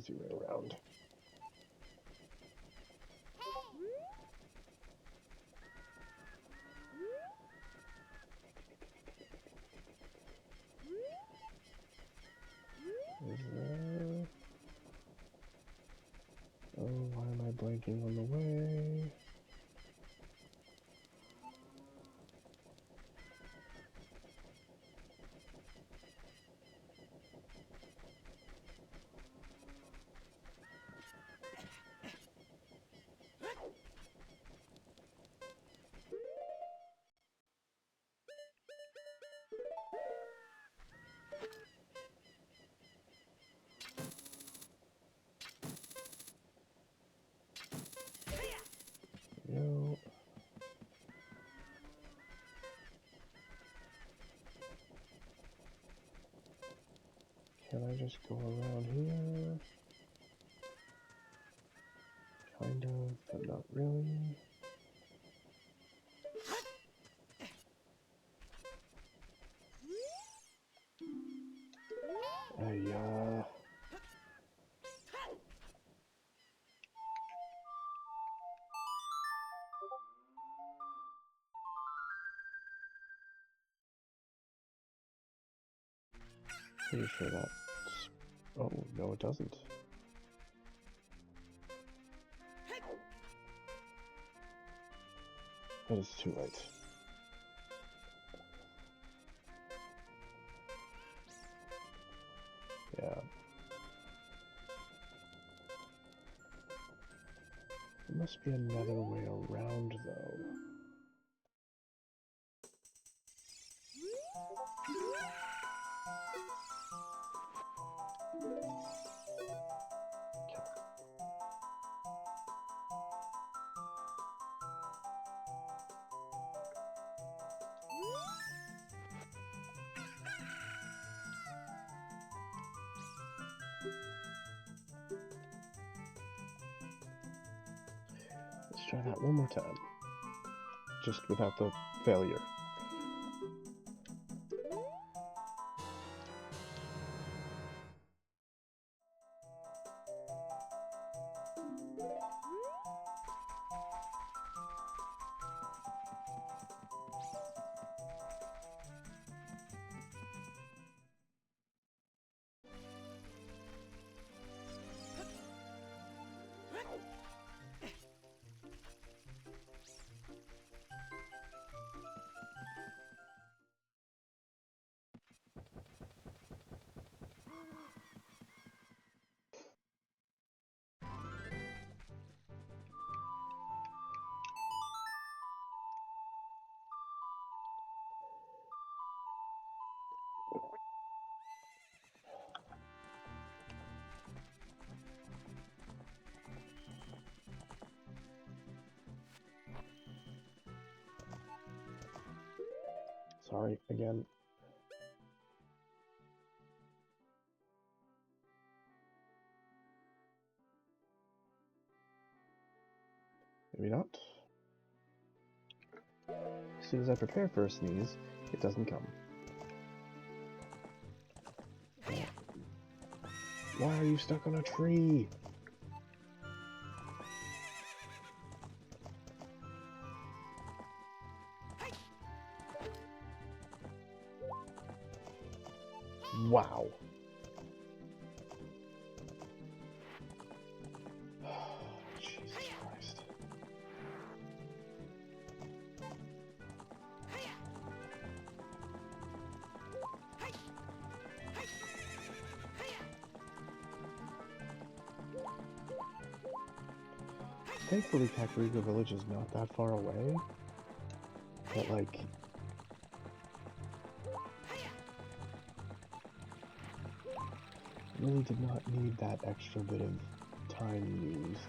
easy way around. Is there... Oh, why am I blanking on the way? Yo. Can I just go around here? Kind of, but not really. Yeah. Pretty sure that's... Oh, no it doesn't. But it's too late. Yeah. There must be another way around, though. Let's try that one more time. Just without the failure. Sorry, again. Maybe not. As soon as I prepare for a sneeze, it doesn't come. Why are you stuck on a tree? Wow. Jesus Christ. Thankfully, Kakariko Village is not that far away. But, like... really did not need that extra bit of time used.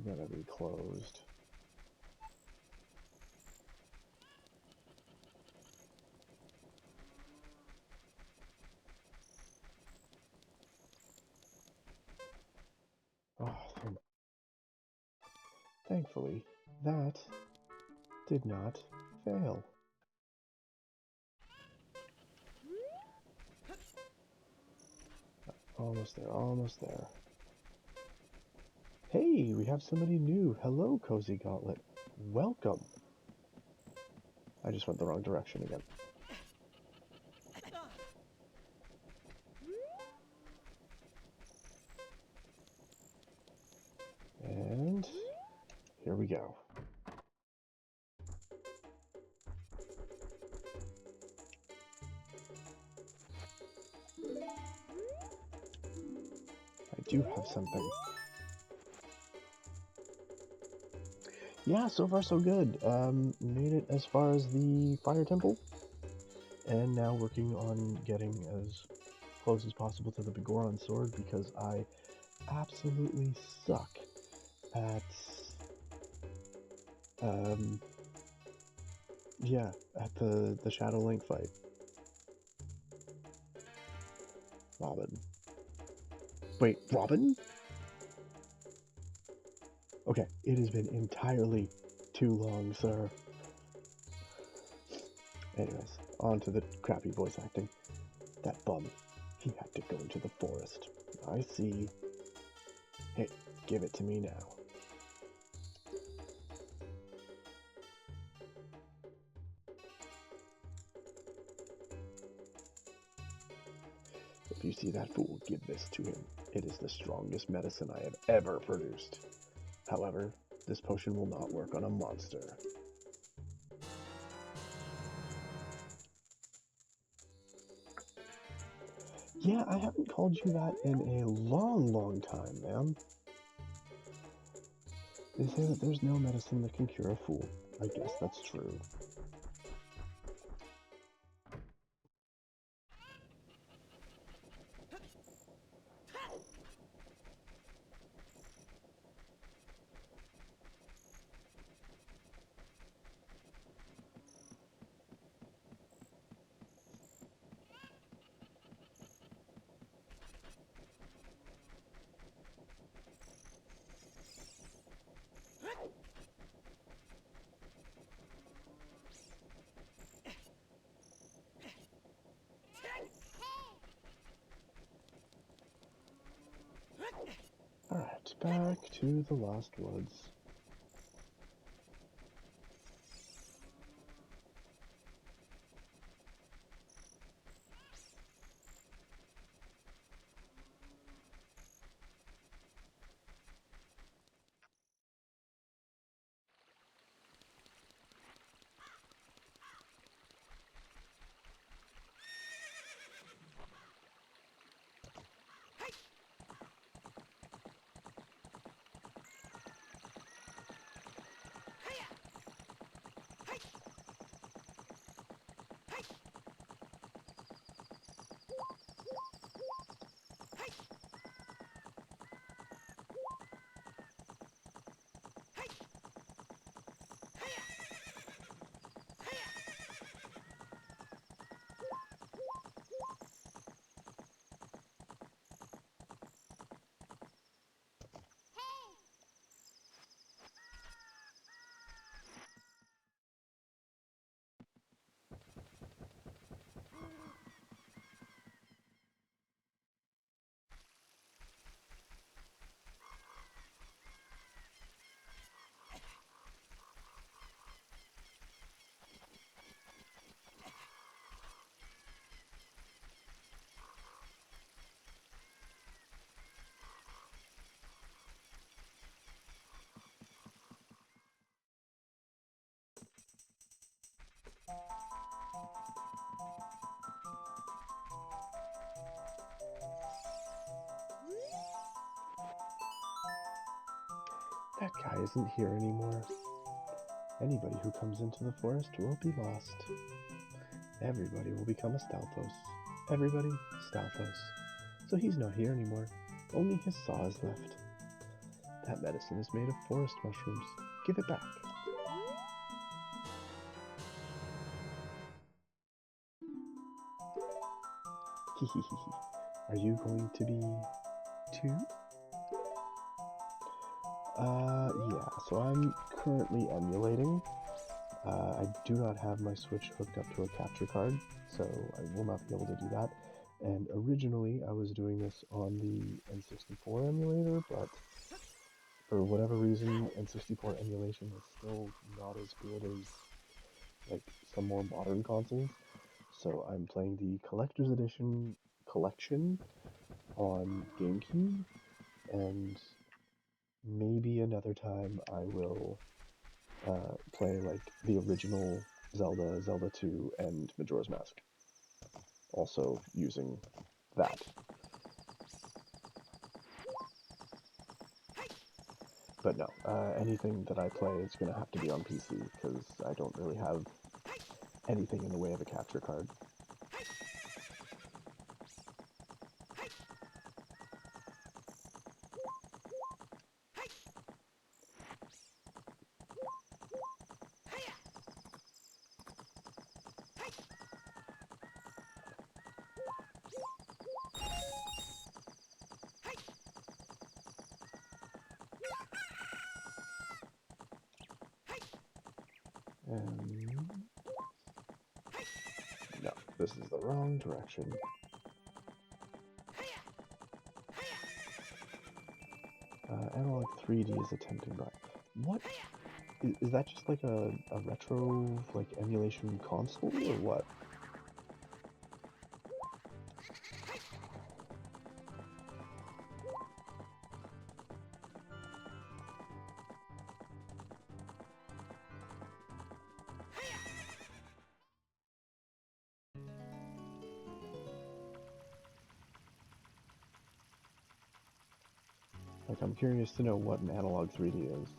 They're gonna be closed. Thankfully, that did not fail. Almost there, almost there. Hey, we have somebody new. Hello, Cozy Gauntlet. Welcome. I just went the wrong direction again. And here we go. I do have something. Yeah, so far so good. Made it as far as the Fire Temple, and now working on getting as close as possible to the Biggoron sword because I absolutely suck at, yeah, at the Shadow Link fight. Robin. Wait, Robin? Okay, it has been entirely too long, sir. Anyways, on to the crappy voice acting. That bum, he had to go into the forest. I see. Hey, give it to me now. If you see that fool, give this to him. It is the strongest medicine I have ever produced. However, this potion will not work on a monster. Yeah, I haven't called you that in a long time, man. They say that there's no medicine that can cure a fool. I guess that's true. Alright, back to the Lost Woods. That guy isn't here anymore. Anybody who comes into the forest will be lost. Everybody will become a Stalfos. Everybody, Stalfos. So he's not here anymore. Only his saw is left. That medicine is made of forest mushrooms. Give it back. Hehehe. Are you going to be too? Yeah, so I'm currently emulating. I do not have my Switch hooked up to a capture card, so I will not be able to do that. And originally, I was doing this on the N64 emulator, but for whatever reason, N64 emulation is still not as good as like some more modern consoles. So I'm playing the Collector's Edition collection on GameCube, and maybe another time I will play like the original Zelda, Zelda 2, and Majora's Mask, also using that. But no, anything that I play is going to have to be on PC, because I don't really have anything in the way of a capture card. No, this is the wrong direction. Analog 3D is attempting by. What? Is that just like a retro, like, emulation console, or what? Like, I'm curious to know what an analog 3D is.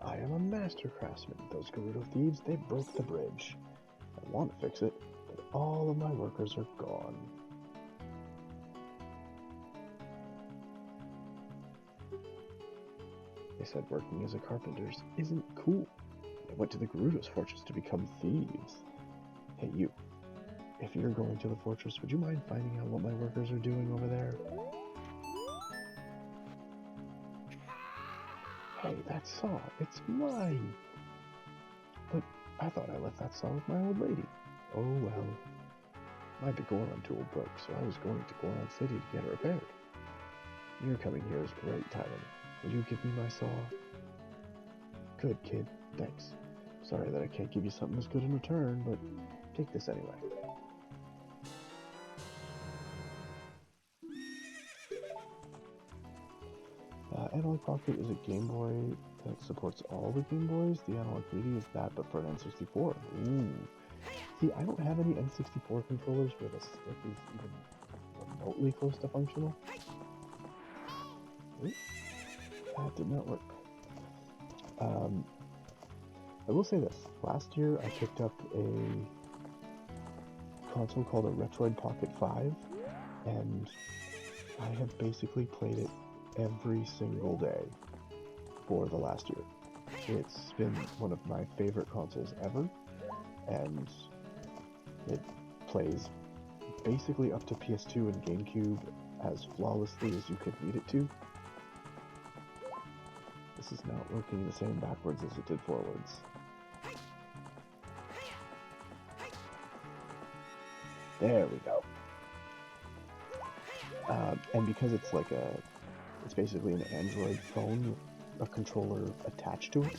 I am a master craftsman. Those Gerudo thieves, they broke the bridge. I want to fix it, but all of my workers are gone. They said working as a carpenter isn't cool. They went to the Gerudo's fortress to become thieves. Hey, you. If you're going to the fortress, would you mind finding out what my workers are doing over there? Hey, that saw, it's mine! But I thought I left that saw with my old lady. Oh well. My Biggoron tool broke, so I was going to Goron City to get it repaired. Your coming here is great timing. Will you give me my saw? Good, kid. Thanks. Sorry that I can't give you something as good in return, but take this anyway. Analog Pocket is a Game Boy that supports all the Game Boys. The Analog 3D is that, but for an N64. Ooh. See, I don't have any N64 controllers where the stick is even remotely close to functional. Ooh, that did not work. I will say this. Last year, I picked up a console called a Retroid Pocket 5, and I have basically played it every single day for the last year. It's been one of my favorite consoles ever, and it plays basically up to PS2 and Gamecube as flawlessly as you could need it to. This is not working the same backwards as it did forwards. There we go. And because it's like it's basically an Android phone, a controller attached to it,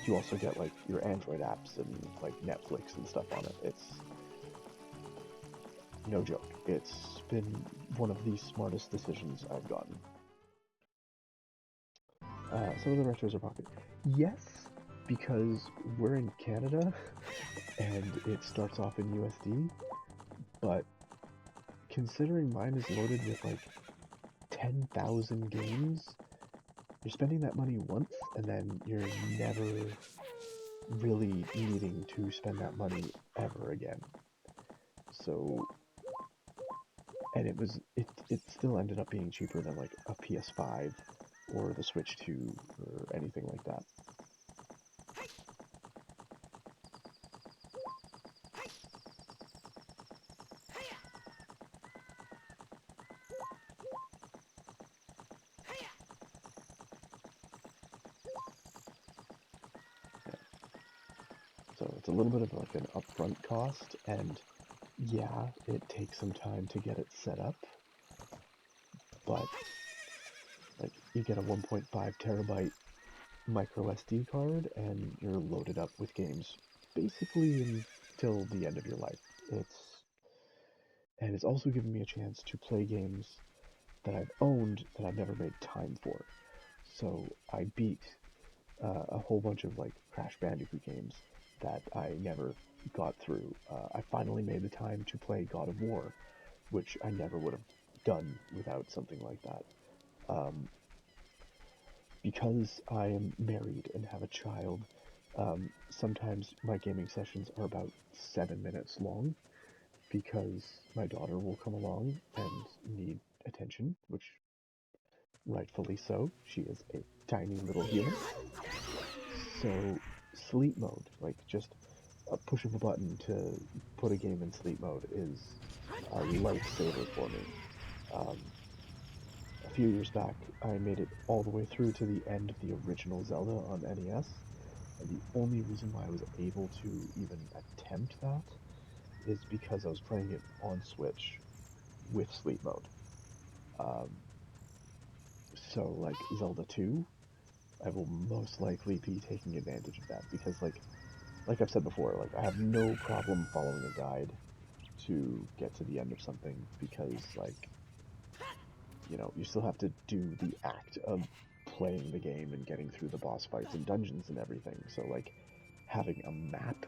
you also get like your Android apps and like Netflix and stuff on it. It's no joke. It's been one of the smartest decisions I've gotten. Some of the retros are pocket. Yes, because we're in Canada and it starts off in USD, but considering mine is loaded with like 10,000 games, you're spending that money once and then you're really needing to spend that money ever again. So, and it still ended up being cheaper than like a PS5 or the Switch 2 or anything like that. So it's a little bit of like an upfront cost, and yeah, it takes some time to get it set up, but like you get a 1.5 terabyte micro SD card and you're loaded up with games basically until the end of your life. And it's also given me a chance to play games that I've owned that I've never made time for. So I beat a whole bunch of like Crash Bandicoot games that I never got through. I finally made the time to play God of War, which I never would have done without something like that. Because I am married and have a child, sometimes my gaming sessions are about 7 minutes long because my daughter will come along and need attention, which rightfully so. She is a tiny little human. So sleep mode, like just pushing a button to put a game in sleep mode is a lifesaver for me. A few years back, I made it all the way through to the end of the original Zelda on NES, and the only reason why I was able to even attempt that is because I was playing it on Switch with sleep mode. Um, so, like Zelda 2, I will most likely be taking advantage of that because, like I've said before, like I have no problem following a guide to get to the end of something because, like, you know, you still have to do the act of playing the game and getting through the boss fights and dungeons and everything. So, like, having a map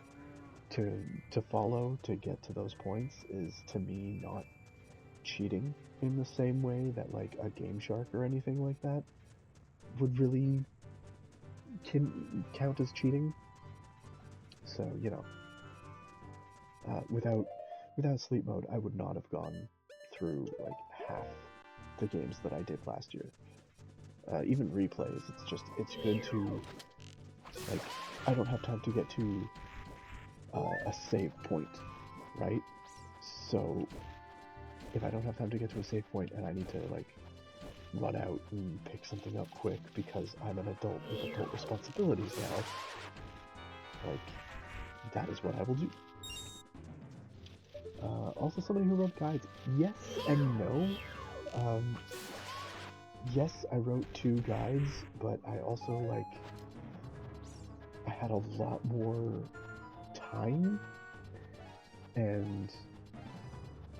to follow to get to those points is to me not cheating in the same way that like a Game Shark or anything like that would really count as cheating. So, you know, without sleep mode, I would not have gone through like half the games that I did last year. Even replays, it's good to, like, I don't have time to get to a save point, right? So if I don't have time to get to a save point and I need to like run out and pick something up quick because I'm an adult with adult responsibilities now, like, that is what I will do. Also somebody who wrote guides. Yes and no. Yes, I wrote 2 guides, but I also, like, I had a lot more time, and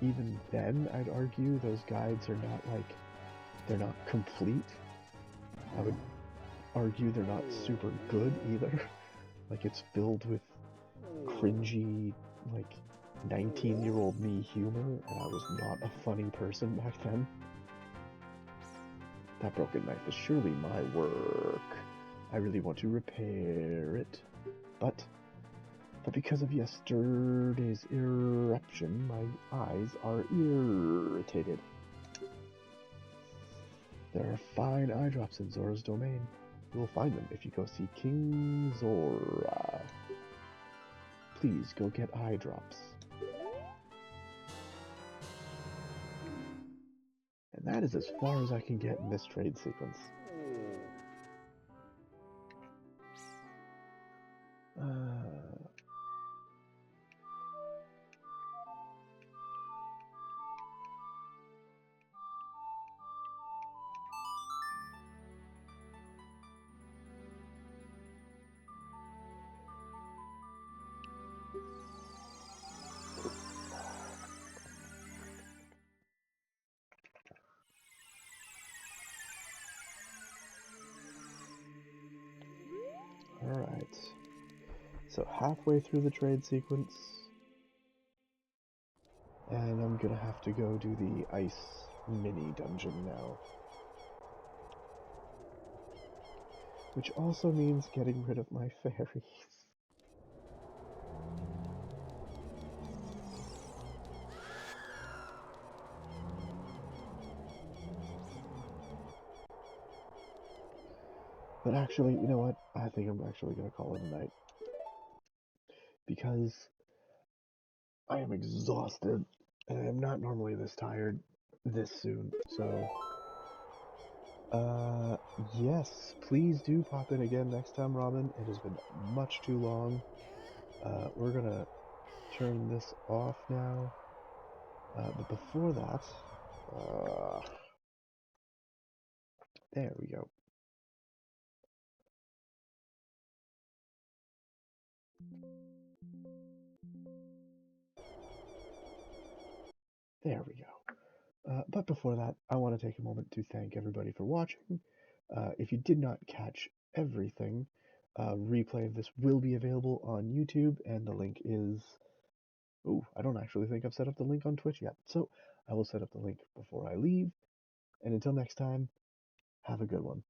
even then, I'd argue those guides are not, like, they're not complete. I would argue they're not super good either. Like, it's filled with cringy, like, 19-year-old me humor, and I was not a funny person back then. That broken knife is surely my work. I really want to repair it, but because of yesterday's eruption, my eyes are irritated. There are fine eye drops in Zora's domain. You will find them if you go see King Zora. Please go get eye drops. And that is as far as I can get in this trade sequence. Alright, so halfway through the trade sequence, and I'm gonna have to go do the ice mini dungeon now. Which also means getting rid of my fairies. But actually, you know what? I think I'm actually going to call it a night because I am exhausted and I am not normally this tired this soon. So, yes, please do pop in again next time, Robin. It has been much too long. We're going to turn this off now. But before that, uh, there we go. There we go. But before that, I want to take a moment to thank everybody for watching. If you did not catch everything, replay of this will be available on YouTube, and the link is. Oh, I don't actually think I've set up the link on Twitch yet, so I will set up the link before I leave. And until next time, have a good one.